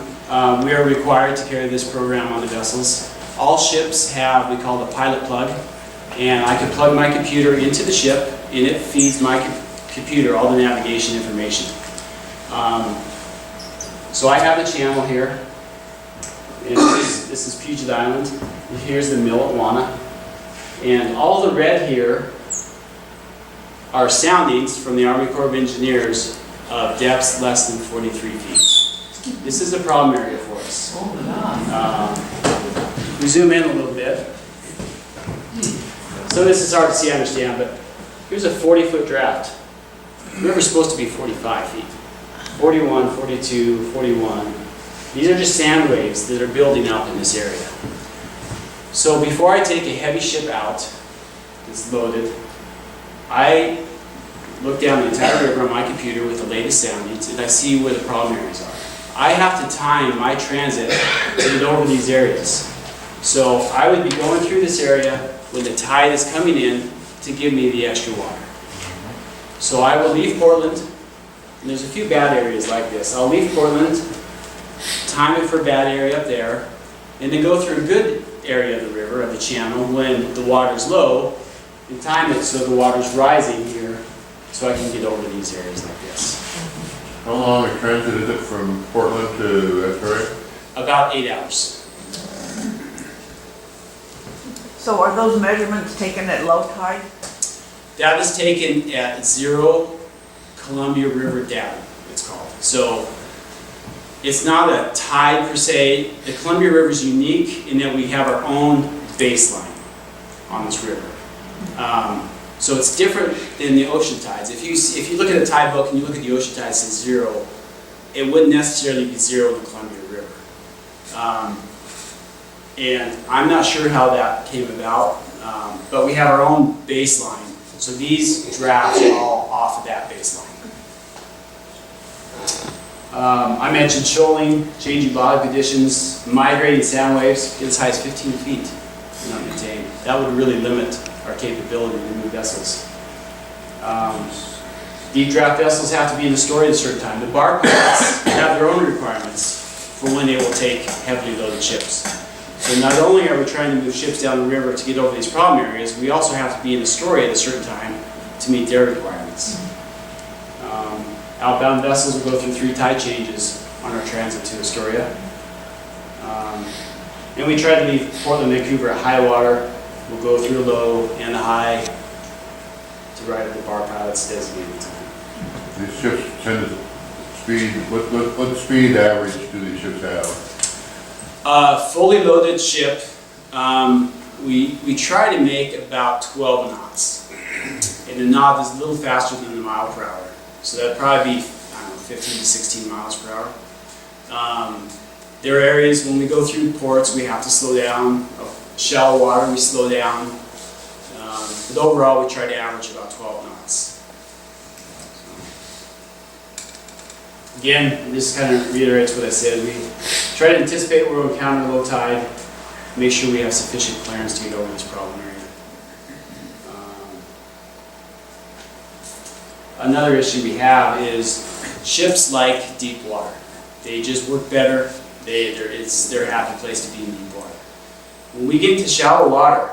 Speaker 3: We are required to carry this program on the vessels. All ships have, we call it a pilot plug, and I can plug my computer into the ship, and it feeds my computer all the navigation information. So I have the channel here. And this is Puget Island. And here's the mill at Wana. And all the red here are soundings from the Army Corps of Engineers of depths less than 43 feet. This is a problem area for us. We zoom in a little bit. So this is hard to see, I understand, but here's a 40-foot draft. The river's supposed to be 45 feet. 41, 42, 41. These are just sand waves that are building up in this area. So before I take a heavy ship out that's loaded, I look down the entire river on my computer with the latest soundings, and I see where the problem areas are. I have to time my transit to get over these areas. So I would be going through this area when the tide is coming in to give me the extra water. So I will leave Portland, and there's a few bad areas like this. I'll leave Portland, time it for a bad area up there, and then go through a good area of the river, of the channel, when the water's low, and time it so the water's rising here, so I can get over these areas like this.
Speaker 4: How long a transit is it from Portland to Victoria?
Speaker 3: About 8 hours.
Speaker 8: So are those measurements taken at low tide?
Speaker 3: That is taken at 0 Columbia River data, it's called. So it's not a tide per se. The Columbia River is unique in that we have our own baseline on this river. So it's different than the ocean tides. If you look at a tide book and you look at the ocean tides, it says 0. It wouldn't necessarily be 0 in the Columbia River. And I'm not sure how that came about, but we have our own baseline. So these drafts are all off of that baseline. I mentioned shoaling, changing bottom conditions, migrating sound waves, get as high as 15 feet not maintained. That would really limit our capability to move vessels. Deep draft vessels have to be in the story at a certain time. The bar pilots have their own requirements for when they will take heavily loaded ships. So not only are we trying to move ships down the river to get over these problem areas, we also have to be in the story at a certain time to meet their requirements. Outbound vessels will go through 3 tide changes on our transit to Astoria. And we try to leave Portland, Vancouver at high water. We'll go through the low and the high to ride at the bar pilot's designated time.
Speaker 4: These ships tend to speed, what speed average do these ships have?
Speaker 3: Fully loaded ship, we try to make about 12 knots. And the knot is a little faster than the mile per hour. So that'd probably be, I don't know, 15 to 16 miles per hour. There are areas when we go through ports we have to slow down. Shallow water we slow down. But overall we try to average about 12 knots. So, again, this kind of reiterates what I said. We try to anticipate where we'll encounter low tide, make sure we have sufficient clearance to get over this problem area. Another issue we have is ships like deep water. They just work better. It's their happy place to be in deep water. When we get into shallow water,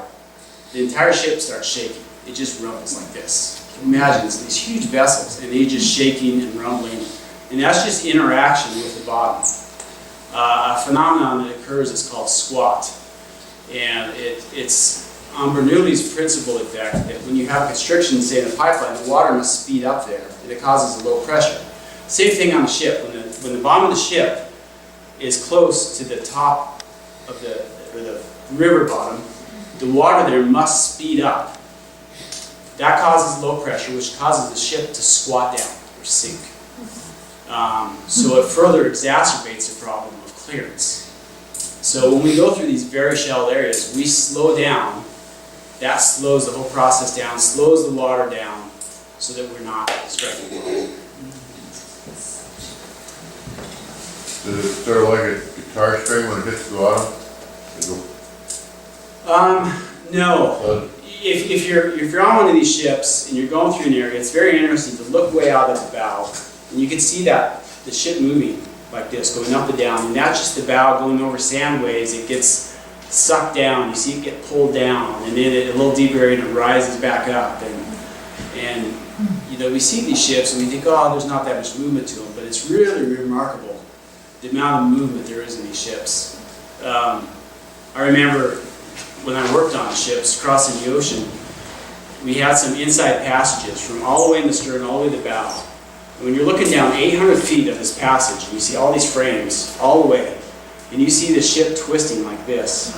Speaker 3: the entire ship starts shaking. It just rumbles like this. Imagine it's these huge vessels and they just shaking and rumbling. And that's just interaction with the bottom. A phenomenon that occurs is called squat. And it's on Bernoulli's principle effect that when you have constriction, say in a pipeline, the water must speed up there, and it causes a low pressure. Same thing on the ship. When the bottom of the ship is close to the top of the river bottom, the water there must speed up. That causes low pressure, which causes the ship to squat down or sink. So it further exacerbates the problem of clearance. So when we go through these very shallow areas, we slow down. That slows the whole process down, slows the water down, so that we're not striking water.
Speaker 4: Is it sort of like a guitar string when it hits the bottom?
Speaker 3: No.
Speaker 4: So
Speaker 3: If you're on one of these ships and you're going through an area, it's very interesting to look way out at the bow, and you can see that the ship moving like this, going up and down, and that's just the bow going over sandways. It gets sucked down. You see it get pulled down, and then a little deeper area it rises back up, and you know, we see these ships and we think, oh, there's not that much movement to them, but it's really remarkable the amount of movement there is in these ships. I remember when I worked on ships crossing the ocean, we had some inside passages from all the way in the stern, all the way to the bow. And when you're looking down 800 feet of this passage, and you see all these frames all the way, and you see the ship twisting like this,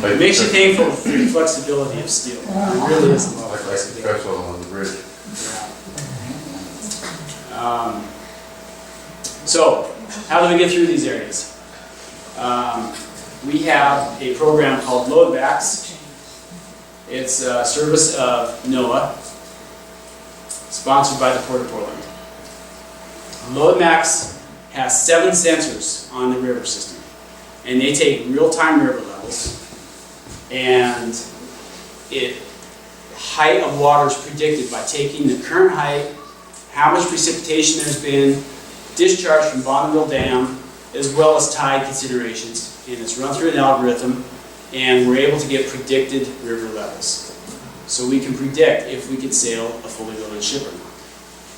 Speaker 3: it makes you thankful for the flexibility of steel. It really is a lot of
Speaker 4: like a
Speaker 3: flexibility.
Speaker 4: vessel on the bridge.
Speaker 3: So, how do we get through these areas? We have a program called Load Backs. It's a service of NOAA, sponsored by the Port of Portland. LoadMax has 7 sensors on the river system, and they take real-time river levels, and height of water is predicted by taking the current height, how much precipitation there's been, discharge from Bonneville Dam, as well as tide considerations, and it's run through an algorithm, and we're able to get predicted river levels. So we can predict if we could sail a fully loaded ship or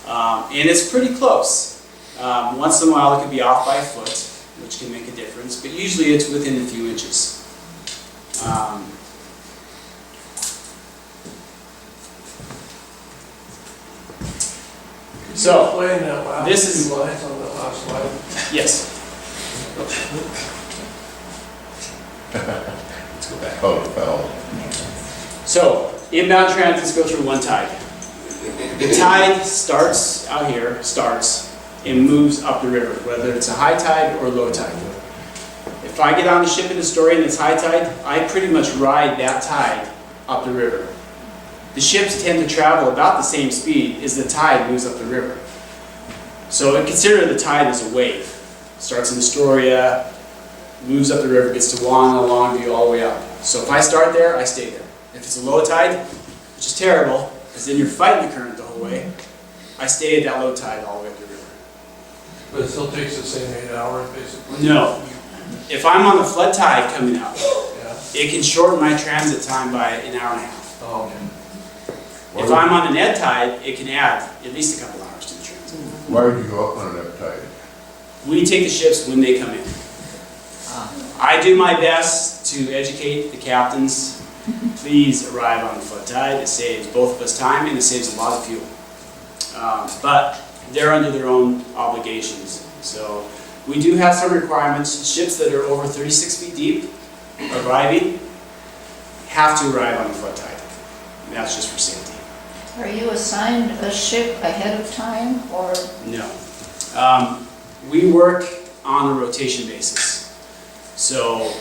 Speaker 3: not. And it's pretty close. Once in a while it could be off by a foot, which can make a difference, but usually it's within a few inches. So,
Speaker 5: Explain that last
Speaker 3: this is-
Speaker 5: two lines on that last slide.
Speaker 3: yes. Let's go back.
Speaker 4: Oh, it fell.
Speaker 3: So, inbound transits go through one tide. The tide starts out here, and moves up the river, whether it's a high tide or low tide. If I get on the ship in Astoria and it's high tide, I pretty much ride that tide up the river. The ships tend to travel about the same speed as the tide moves up the river. So consider the tide as a wave. Starts in Astoria, moves up the river, gets to Juana, Longview, all the way up. So if I start there, I stay there. If it's a low tide, which is terrible, because then you're fighting the current the whole way, I stay at that low tide all the way up the river.
Speaker 5: But it still takes the same 8 hours, basically?
Speaker 3: No. If I'm on the flood tide coming up,
Speaker 5: Yeah.
Speaker 3: it can shorten my transit time by an hour and a half.
Speaker 5: Oh, okay.
Speaker 3: If I'm on the net tide, it can add at least a couple hours to the transit.
Speaker 4: Why would you go up on that tide?
Speaker 3: We take the ships when they come in. I do my best to educate the captains. Please arrive on the flood tide. It saves both of us time and it saves a lot of fuel. But they're under their own obligations. So we do have some requirements. Ships that are over 36 feet deep arriving have to arrive on the flood tide. And that's just for safety.
Speaker 2: Are you assigned a ship ahead of time, or?
Speaker 3: No. We work on a rotation basis. So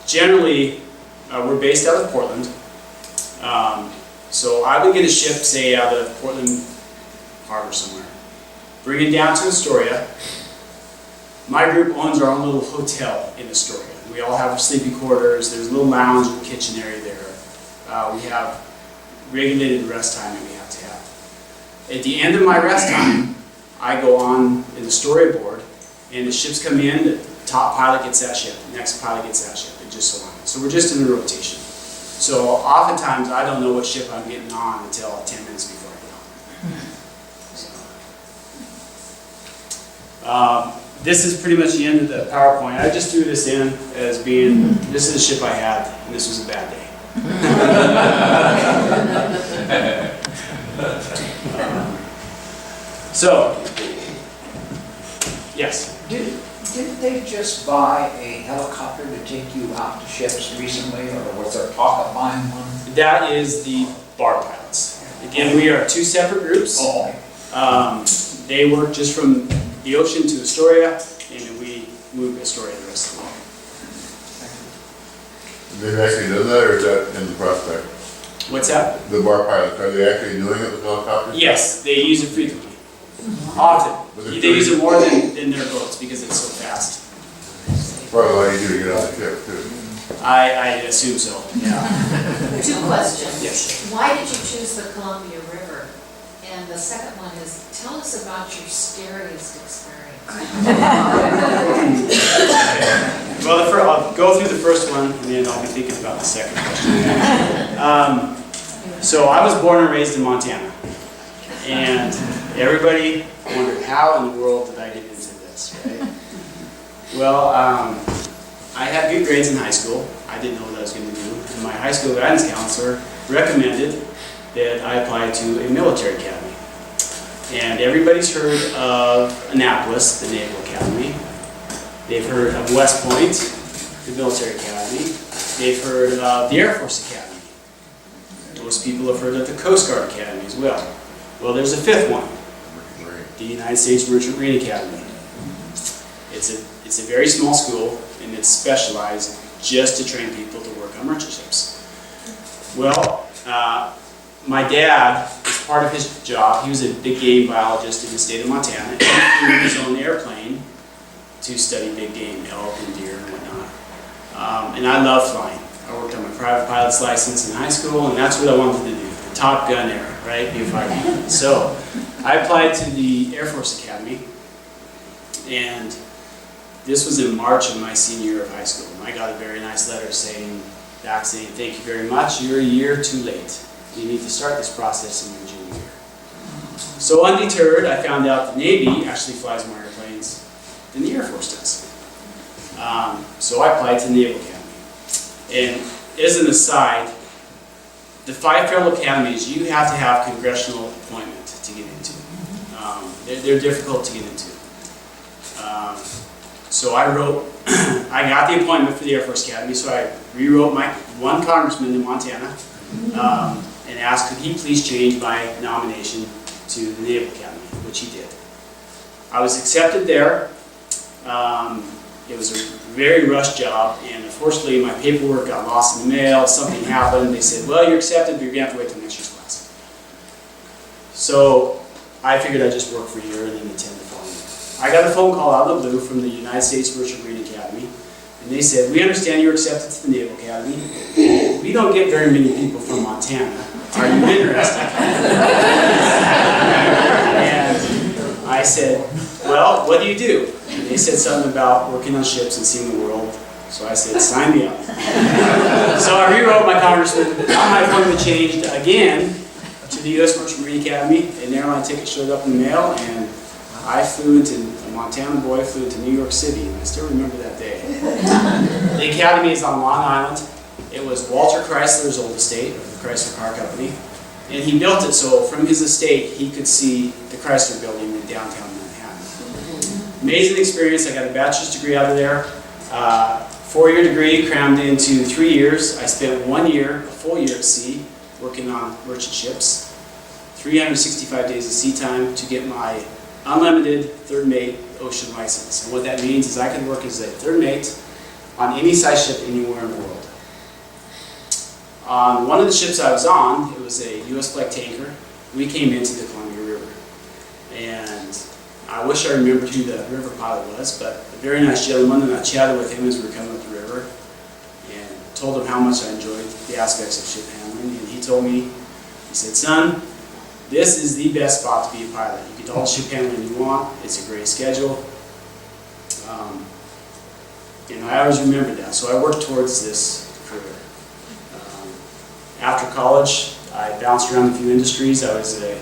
Speaker 3: generally, we're based out of Portland. So I would get a ship, say, out of Portland Harbor somewhere, bring it down to Astoria. My group owns our own little hotel in Astoria. We all have our sleeping quarters. There's a little lounge and kitchen area there. We have regulated rest time that we have to have. At the end of my rest time, I go on in the storyboard, and the ships come in, the top pilot gets that ship, the next pilot gets that ship, and just so on. So we're just in a rotation. So oftentimes I don't know what ship I'm getting on until 10 minutes before I get on. this is pretty much the end of the PowerPoint. I just threw this in as being, this is a ship I had, and this was a bad day. So, yes.
Speaker 9: Didn't they just buy a helicopter to take you out to ships recently, or was there talk of buying one?
Speaker 3: That is the bar pilots. Again, we are two separate groups.
Speaker 9: Oh,
Speaker 3: They work just from the ocean to Astoria, and then we move Astoria the rest of the way.
Speaker 4: They've actually done that, or is that in the prospect?
Speaker 3: What's that?
Speaker 4: The bar pilots, are they actually doing it with helicopters?
Speaker 3: Yes, they use it frequently. Often. They use it more than their boats because it's so fast.
Speaker 4: Probably why you do to get on the ship too.
Speaker 3: I assume so, yeah.
Speaker 2: 2 questions.
Speaker 3: Yes.
Speaker 2: Why did you choose the Columbia River? And the second one is, tell us about your scariest experience.
Speaker 3: Well, I'll go through the first one, and then I'll be thinking about the second question. So I was born and raised in Montana, and everybody wondered how in the world did I get into this, right? Well, I had good grades in high school. I didn't know what I was going to do. And my high school guidance counselor recommended that I apply to a military academy. And everybody's heard of Annapolis, the Naval Academy. They've heard of West Point, the military academy. They've heard of the Air Force Academy. Most people have heard of the Coast Guard Academy as well. Well, there's a 5th one, the United States Merchant Marine Academy. It's a very small school, and it's specialized just to train people to work on merchant ships. Well, my dad, as part of his job, he was a big game biologist in the state of Montana. He flew his own airplane to study big game, elk and deer and whatnot. And I love flying. I worked on my private pilot's license in high school, and that's what I wanted to do. The Top Gun era, right? Be a fighter. So I applied to the Air Force Academy, and this was in March of my senior year of high school. And I got a very nice letter saying, thank you very much, you're a year too late. You need to start this process in your junior year. So undeterred, I found out the Navy actually flies more airplanes than the Air Force does. So I applied to the Naval Academy. And as an aside, the 5 federal academies, you have to have congressional appointment to get into. They're difficult to get into. So I got the appointment for the Air Force Academy, so I rewrote my one congressman in Montana and asked could he please change my nomination to the Naval Academy, which he did. I was accepted there. It was a very rushed job, and unfortunately my paperwork got lost in the mail, something happened, they said, well, you're accepted, but you're going to have to wait till next year's class. So I figured I'd just work for a year and then attend the following year. I got a phone call out of the blue from the United States Merchant Marine Academy, and they said, we understand you're accepted to the Naval Academy. We don't get very many people from Montana. Are you interested? And I said, well, what do you do? And they said something about working on ships and seeing the world. So I said, sign me up. So I rewrote my congressman, got my appointment changed again to the U.S. Merchant Marine Academy. An airline ticket showed up in the mail, and I flew into, a Montana boy flew into New York City, and I still remember that day. The academy is on Long Island. It was Walter Chrysler's old estate, of the Chrysler Car Company. And he built it so from his estate he could see the Chrysler building in downtown Manhattan. Amazing experience. I got a bachelor's degree out of there. 4-year degree crammed into 3 years. I spent 1 year, a full year at sea, working on merchant ships. 365 days of sea time to get my unlimited third mate ocean license. And what that means is I can work as a third mate on any size ship anywhere in the world. On one of the ships I was on, it was a U.S. flag tanker. We came into the Columbia River. And I wish I remembered who the river pilot was, but a very nice gentleman, and I chatted with him as we were coming up the river and told him how much I enjoyed the aspects of ship handling. And he told me, he said, son, this is the best spot to be a pilot. You get all the ship handling you want. It's a great schedule. And I always remembered that, so I worked towards this career. After college, I bounced around a few industries. I was a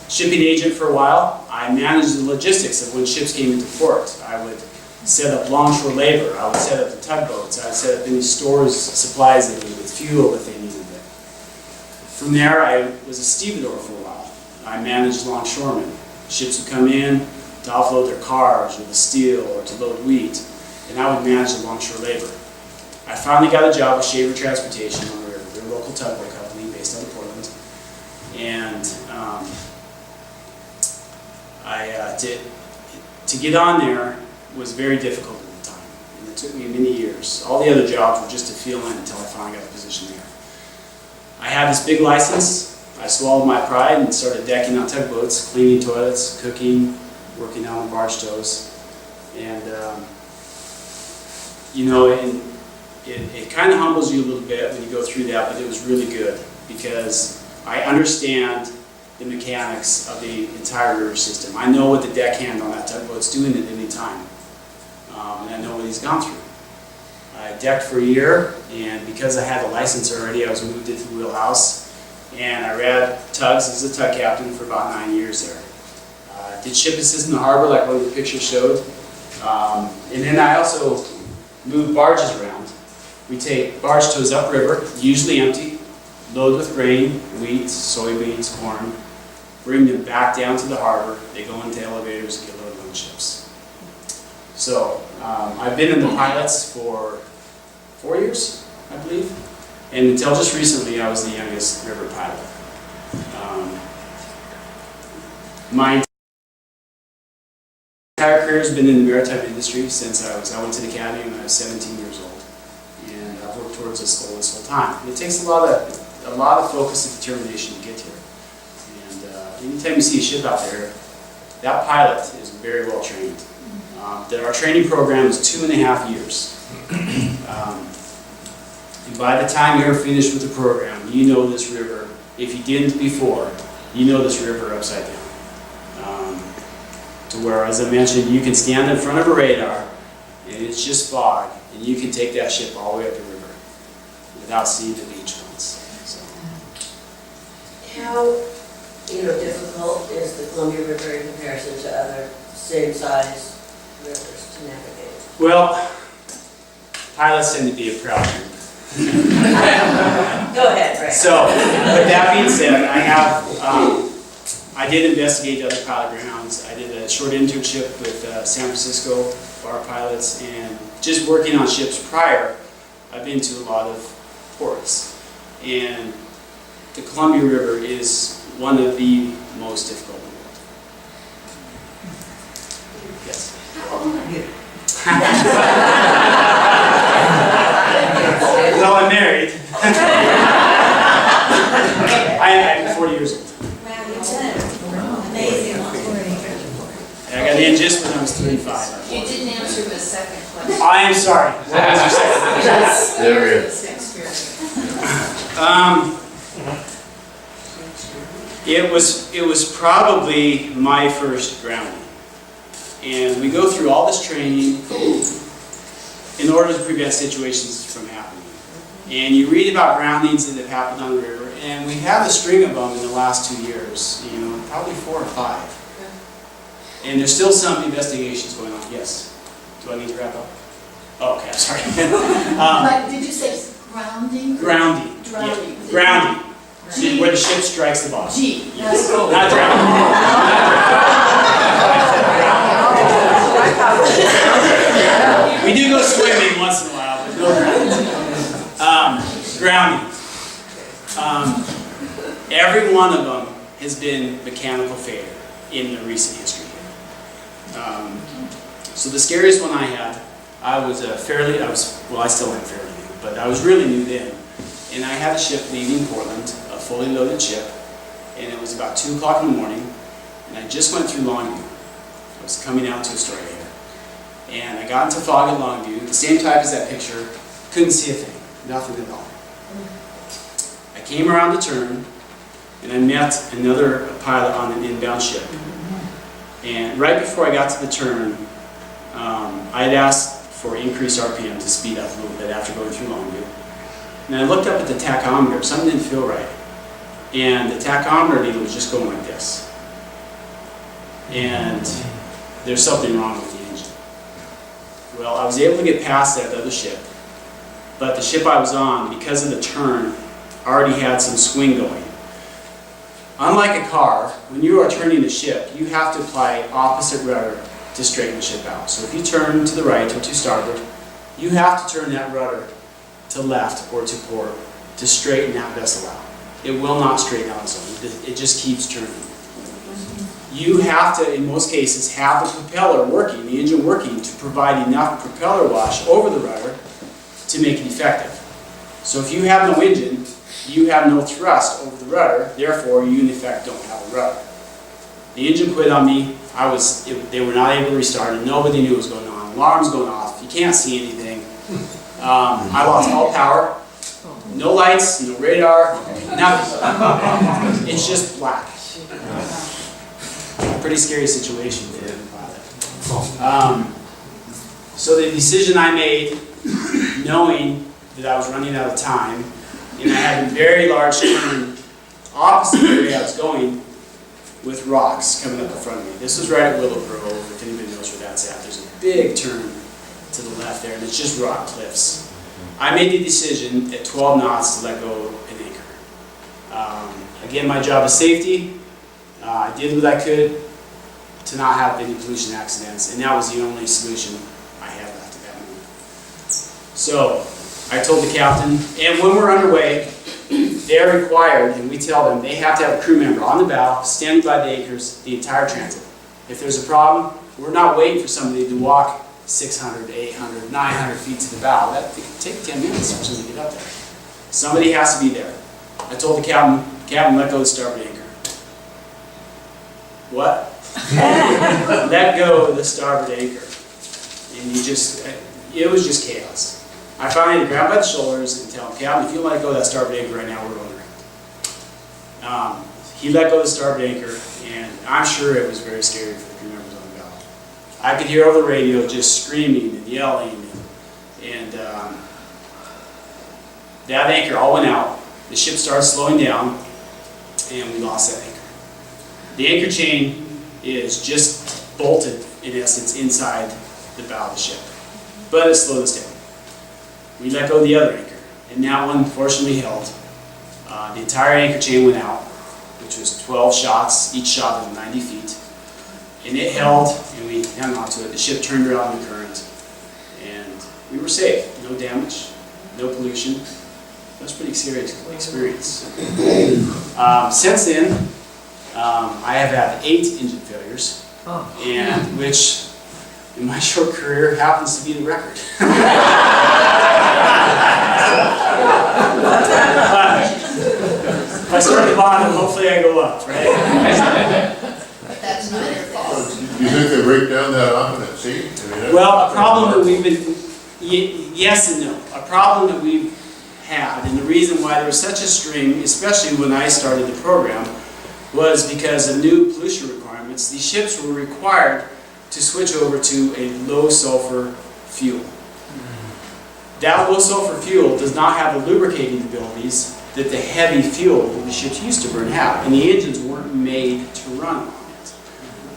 Speaker 3: shipping agent for a while. I managed the logistics of when ships came into port. I would set up longshore labor. I would set up the tugboats. I would set up any stores, supplies they needed, fuel if they needed it. From there, I was a stevedore for a while. I managed longshoremen. Ships would come in to offload their cars or the steel or to load wheat, and I would manage the longshore labor. I finally got a job with Shaver Transportation on the river. They're a local tugboat company based out of Portland. And to get on there was very difficult at the time. And it took me many years. All the other jobs were just to feel in until I finally got a position there. I had this big license. I swallowed my pride and started decking out tugboats, cleaning toilets, cooking, working out on barge tows. And, it kind of humbles you a little bit when you go through that, but it was really good because I understand the mechanics of the entire river system. I know what the deckhand on that tugboat's doing at any time, and I know what he's gone through. I decked for a year, and because I had a license already, I was moved into the wheelhouse, and I ran tugs as a tug captain for about 9 years there. Did ship assist in the harbor like one of the pictures showed, and then I also moved barges around. We take barge tows upriver, usually empty, load with grain, wheat, soybeans, corn, bring them back down to the harbor. They go into elevators and get loaded on ships. So I've been in the pilots for 4 years, I believe, and until just recently I was the youngest river pilot. My entire career has been in the maritime industry since I went to the academy when I was 17 years old, and I've worked towards this goal this whole time. And it takes a lot of focus and determination to get here. And anytime you see a ship out there, that pilot is very well trained. Our training program is 2.5 years. And by the time you're finished with the program, you know this river. If you didn't before, you know this river upside down. To where, as I mentioned, you can stand in front of a radar and it's just fog, and you can take that ship all the way up the river without seeing the beach once. So.
Speaker 10: How, difficult is the Columbia River in comparison to other same-size rivers to navigate?
Speaker 3: Well, pilots tend to be a proud group.
Speaker 10: Go ahead, Ray.
Speaker 3: So, with that being said, I did investigate other pilot grounds. I did a short internship with San Francisco for our pilots, and just working on ships prior, I've been to a lot of ports. And the Columbia River is one of the most difficult in the world. Yes.
Speaker 10: How old are you?
Speaker 3: Well, I'm married. I'm 40 years old.
Speaker 10: Wow, you did. Amazing.
Speaker 3: I got in just when I was 35.
Speaker 2: You didn't answer the second question.
Speaker 3: I am sorry. What was your second question?
Speaker 4: There it is.
Speaker 3: It was probably my first grounding. And we go through all this training in order to prevent situations from happening. And you read about groundings that have happened on the river, and we have a string of them in the last 2 years, probably 4 or 5. And there's still some investigations going on. Yes? Do I need to wrap up? Oh, okay, I'm sorry.
Speaker 1: But did you say grounding?
Speaker 3: Grounding.
Speaker 1: Drowning.
Speaker 3: Yeah. Grounding. Where the ship strikes the bottom.
Speaker 1: G.
Speaker 3: Yes. Not drowning. We do go swimming once in a while, but no drowning. Grounding. Every one of them has been mechanical failure in the recent history. So the scariest one I had, I still am fairly new, but I was really new then. And I had a ship leaving Portland, a fully loaded ship, and it was about 2 o'clock in the morning, and I just went through Longview. I was coming out to Astoria here. And I got into fog at Longview, the same type as that picture, couldn't see a thing, nothing at all. I came around the turn, and I met another pilot on an inbound ship. And right before I got to the turn, I had asked for increased RPM to speed up a little bit after going through Longview. And I looked up at the tachometer, something didn't feel right. And the tachometer needle was just going like this. and there's something wrong with the engine. Well, I was able to get past that other ship, but the ship I was on, because of the turn, already had some swing going. Unlike a car, when you are turning the ship, you have to apply opposite rudder to straighten the ship out. So if you turn to the right or to starboard, you have to turn that rudder to left or to port to straighten that vessel out. It will not straighten out its own. It just keeps turning. You have to, in most cases, have the propeller working, the engine working, to provide enough propeller wash over the rudder to make it effective. So if you have no engine, you have no thrust over the rudder, therefore you in effect don't have a rudder. The engine quit on me. They were not able to restart it. Nobody knew what was going on. Alarms going off. You can't see anything. I lost all power. No lights, no radar, nothing. It's just black. Pretty scary situation for the pilot. So the decision I made, knowing that I was running out of time, and I had a very large turn opposite the way I was going, with rocks coming up in front of me. This was right at Willowboro, if anybody knows where that's at. There's a big turn to the left there, and it's just rock cliffs. I made the decision at 12 knots to let go an anchor. Again, my job is safety. I did what I could to not have any pollution accidents, and that was the only solution I had left at that moment. So I told the captain, and when we're underway, they're required, and we tell them, they have to have a crew member on the bow, standing by the anchors, the entire transit. If there's a problem, we're not waiting for somebody to walk 600, 800, 900 feet to the bow. That could take 10 minutes for somebody to get up there. Somebody has to be there. I told the captain, let go of the starboard anchor. What? Let go of the starboard anchor. And it was just chaos. I finally had to grab by the shoulders and tell him, Captain, if you let go of that starboard anchor right now, we're going around. He let go of the starboard anchor, and I'm sure it was very scary for the crew members on the bow. I could hear over the radio just screaming and yelling, and that anchor all went out. The ship started slowing down, and we lost that anchor. The anchor chain is just bolted, in essence, inside the bow of the ship, but it slowed us down. We let go of the other anchor, and that one fortunately held. The entire anchor chain went out, which was 12 shots, each shot was 90 feet. And it held, and we hung on to it. The ship turned around in the current, and we were safe. No damage, no pollution. That was a pretty serious experience. Since then, I have had 8 engine failures, and which, in my short career, happens to be the record. If I start at the bottom, hopefully I go up, right?
Speaker 2: But that's not your fault.
Speaker 4: Do you think they break down that often at sea? I mean, that's-
Speaker 3: Well, a problem that we've been, yes and no. A problem that we've had, and the reason why there was such a string, especially when I started the program, was because of new pollution requirements. These ships were required to switch over to a low sulfur fuel. That low sulfur fuel does not have the lubricating abilities that the heavy fuel that the ships used to burn have, and the engines weren't made to run on it.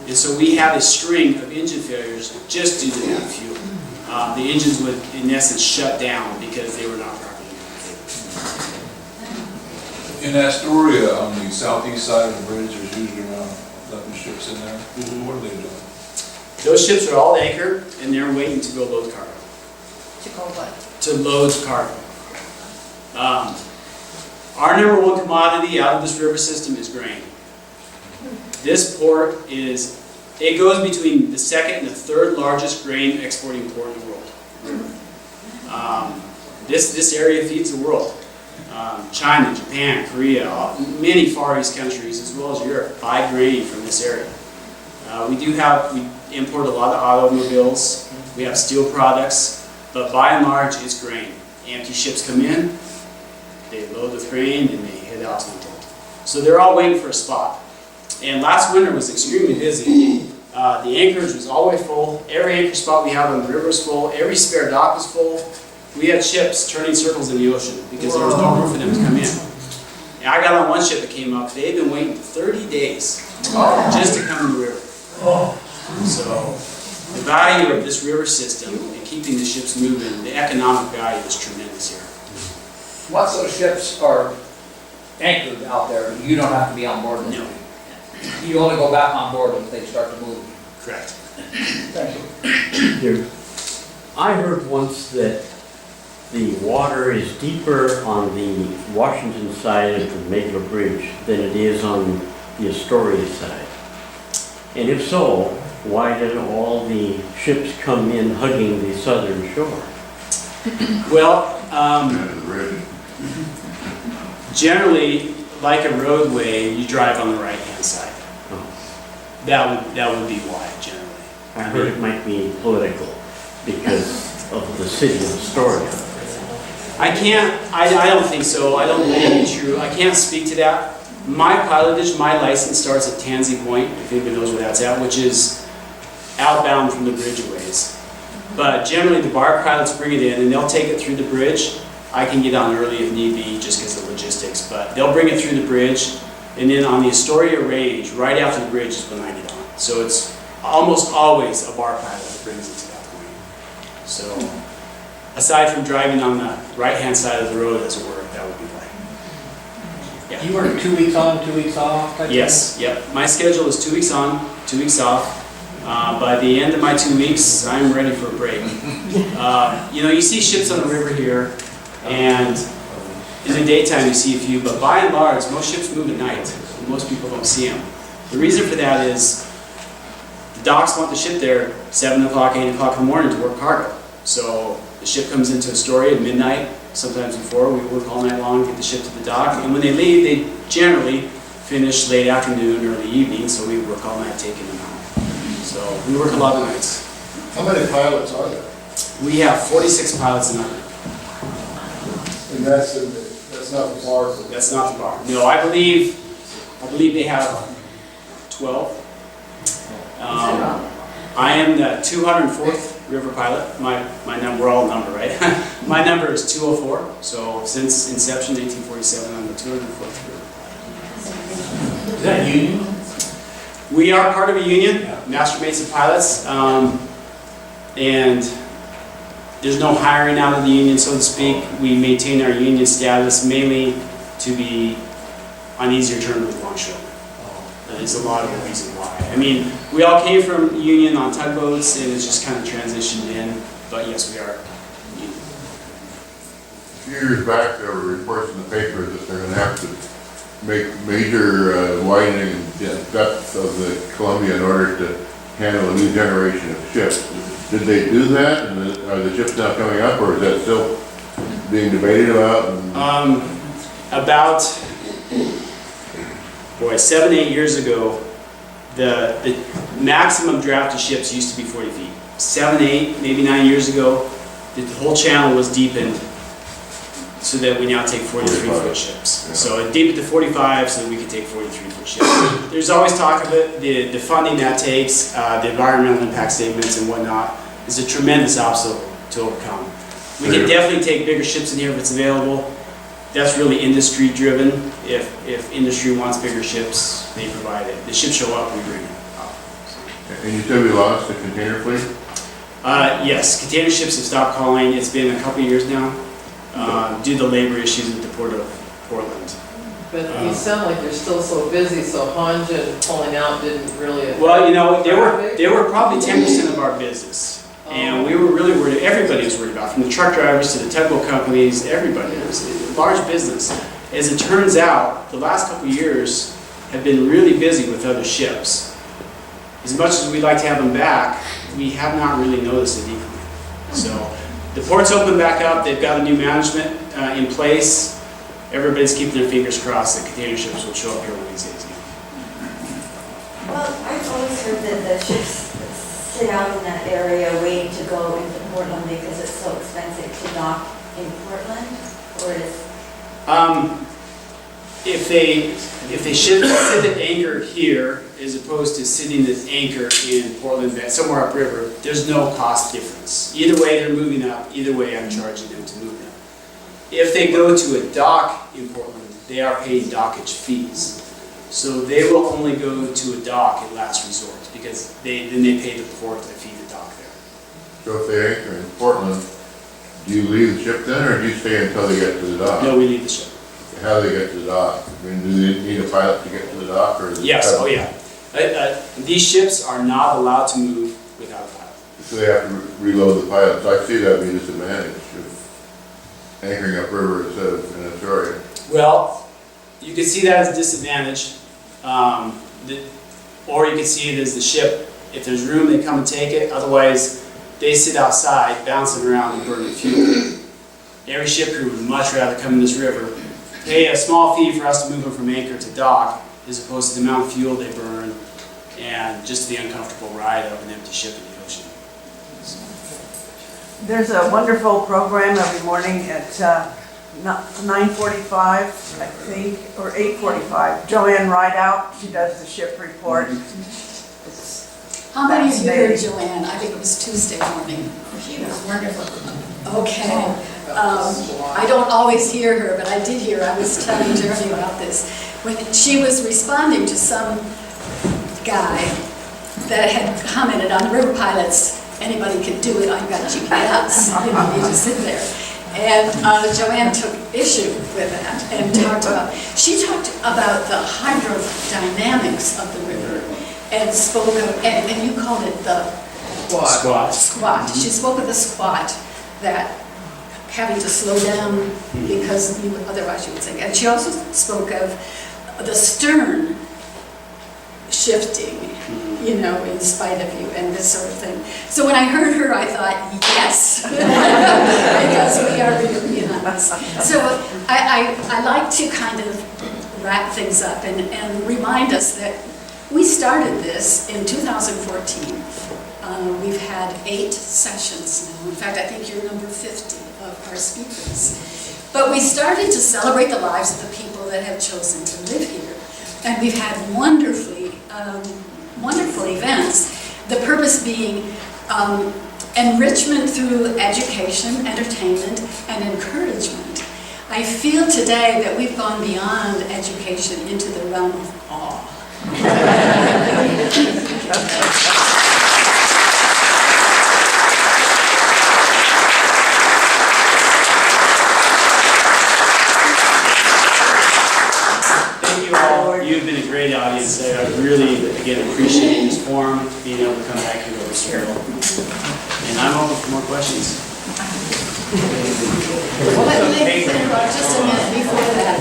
Speaker 3: And so we had a string of engine failures just due to that fuel. The engines would, in essence, shut down because they were not properly lubricated.
Speaker 5: In Astoria, on the southeast side of the bridge, there's usually around 11 ships in there. What are they doing?
Speaker 3: Those ships are all anchored, and they're waiting to go load cargo.
Speaker 2: To go what?
Speaker 3: To load cargo. Our number one commodity out of this river system is grain. This port it goes between the second and the third largest grain exporting port in the world. This area feeds the world. China, Japan, Korea, many Far East countries, as well as Europe, buy grain from this area. We import a lot of automobiles, we have steel products, but by and large it's grain. Empty ships come in, they load with grain, and they head out to the port. So they're all waiting for a spot. And last winter was extremely busy. The anchorage was always full. Every anchor spot we had on the river was full. Every spare dock was full. We had ships turning circles in the ocean because there was no room for them to come in. And I got on one ship that came up. They had been waiting 30 days just to come in the river.
Speaker 7: Oh,
Speaker 3: So the value of this river system and keeping the ships moving, the economic value is tremendous here.
Speaker 9: Once those ships are anchored out there, you don't have to be on board with
Speaker 3: No.
Speaker 9: them. You only go back on board if they start to move.
Speaker 3: Correct.
Speaker 9: Thank you.
Speaker 11: I heard once that the water is deeper on the Washington side of the Manila Bridge than it is on the Astoria side. And if so, why did all the ships come in hugging the southern shore?
Speaker 3: Well,
Speaker 4: And the bridge.
Speaker 3: generally, like a roadway, you drive on the right-hand side.
Speaker 11: Oh.
Speaker 3: That would be why, generally.
Speaker 11: I heard it might be political because of the city of Astoria.
Speaker 3: I don't think so. I don't believe it's true. I can't speak to that. My pilotage, my license starts at Tansy Point, if anybody knows where that's at, which is outbound from the bridgeways. But generally, the bar pilots bring it in and they'll take it through the bridge. I can get on early if need be, just because of logistics, but they'll bring it through the bridge. And then on the Astoria range, right after the bridge is when I get on. So it's almost always a bar pilot that brings it to that point. So aside from driving on the right-hand side of the road, as it were, that would be why. Yeah.
Speaker 9: You work 2 weeks on, 2 weeks off? type
Speaker 3: Yes, yep. My schedule is 2 weeks on, 2 weeks off. By the end of my 2 weeks, I'm ready for a break. You know, you see ships on the river here, and in the daytime you see a few, but by and large, most ships move at night. And most people don't see them. The reason for that is the docks want the ship there 7 o'clock, 8 o'clock in the morning to work cargo. So the ship comes into Astoria at midnight, sometimes before. We work all night long to get the ship to the dock. And when they leave, they generally finish late afternoon, early evening, so we work all night taking them out. So we work a lot of nights.
Speaker 4: How many pilots are there?
Speaker 3: We have 46 pilots in our group.
Speaker 4: And that's not the bar.
Speaker 3: That's not the bar. No, I believe they have 12. I am the 204th river pilot. My number, we're all number, right? My number is 204. So since inception, 1847, I'm the 204th river pilot.
Speaker 6: Is that union?
Speaker 3: We are part of a union, Master Mates of Pilots, and there's no hiring out of the union, so to speak. We maintain our union status mainly to be on easier terms with longshoremen. There's a lot of the reason why. I mean, we all came from union on tugboats, and it's just kind of transitioned in, but yes, we are union.
Speaker 4: A few years back, there were reports in the paper that they're gonna have to make major widening depth of the Columbia in order to handle a new generation of ships. Did they do that? And are the ships now coming up, or is that still being debated about?
Speaker 3: About 7, 8 years ago, the maximum draft of ships used to be 40 feet. 7, 8, maybe 9 years ago, the whole channel was deepened so that we now take 43-foot ships.
Speaker 4: Yeah.
Speaker 3: So it deepened to 45 so that we could take 43-foot ships. There's always talk of it, the funding that takes, the environmental impact statements and whatnot, is a tremendous obstacle to overcome. We can definitely take bigger ships in here if it's available. That's really industry driven. If industry wants bigger ships, they provide it. The ships show up, we bring it up.
Speaker 4: And you said we lost the container fleet?
Speaker 3: Yes, container ships have stopped calling. It's been a couple of years now, due to labor issues at the port of Portland.
Speaker 12: But you sound like you're still so busy, so Honja pulling out didn't really.
Speaker 3: Well, you know, they were probably 10% of our business. And we were really worried, everybody was worried about, from the truck drivers to the tugboat companies, everybody. It was a large business. As it turns out, the last couple of years have been really busy with other ships. As much as we'd like to have them back, we have not really noticed a decline. So the port's open back up, they've got a new management in place. Everybody's keeping their fingers crossed that container ships will show up here one of these days again.
Speaker 13: Well, I've always heard that the ships sit out in that area waiting to go into Portland because it's so expensive to dock in Portland, or is?
Speaker 3: If they sit at anchor here as opposed to sitting at anchor in Portland, somewhere upriver, there's no cost difference. Either way, they're moving up. Either way, I'm charging them to move them. If they go to a dock in Portland, they are paying dockage fees. So they will only go to a dock at last resort, because then they pay the port to feed the dock there.
Speaker 4: So if they anchor in Portland, do you leave the ship then, or do you stay until they get to the dock?
Speaker 3: No, we leave the ship.
Speaker 4: How do they get to the dock? I mean, do they need a pilot to get to the dock, or?
Speaker 3: Yes, oh yeah. These ships are not allowed to move without a pilot.
Speaker 4: So they have to reload the pilot, so I see that being a disadvantage of anchoring upriver instead of in Astoria.
Speaker 3: Well, you can see that as a disadvantage, or you can see it as the ship. If there's room, they come and take it. Otherwise, they sit outside, bouncing around and burning fuel. Every ship crew would much rather come in this river, pay a small fee for us to move them from anchor to dock, as opposed to the amount of fuel they burn, and just the uncomfortable ride of an empty ship in the ocean.
Speaker 8: There's a wonderful program every morning at 9:45, I think, or 8:45. Joanne Rideout, she does the ship report.
Speaker 1: How many of you heard
Speaker 8: fascinating.
Speaker 1: Joanne? I think it was Tuesday morning.
Speaker 13: She was wonderful.
Speaker 1: Okay. I don't always hear her, but I did hear, I was telling Jeremy about this. When she was responding to some guy that had commented on the river pilots, anybody can do it, I've got GPS, you know, you just sit there. And Joanne took issue with that and she talked about the hydrodynamics of the river and spoke of, and you called it the
Speaker 3: Squat.
Speaker 1: squat. She spoke of the squat, that having to slow down because otherwise you would sink. And she also spoke of the stern shifting, you know, in spite of you and this sort of thing. So when I heard her, I thought, yes, because we are really in on this. So I like to kind of wrap things up and remind us that we started this in 2014. We've had 8 sessions now. In fact, I think you're number 50 of our speakers. But we started to celebrate the lives of the people that have chosen to live here. And we've had wonderful events. The purpose being enrichment through education, entertainment, and encouragement. I feel today that we've gone beyond education into the realm of awe.
Speaker 3: You've been a great audience. I really, again, appreciate this forum, being able to come back here to Oysterville. And I'm open for more questions.
Speaker 1: Well, let me just a minute before that.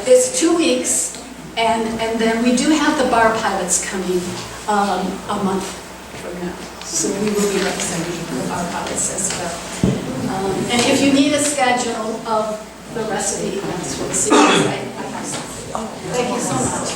Speaker 1: It's 2 weeks, and then we do have the bar pilots coming a month from now. So we will be representing the bar pilots as well. And if you need a schedule of the rest of the events, we'll see. I have some. Thank you so much.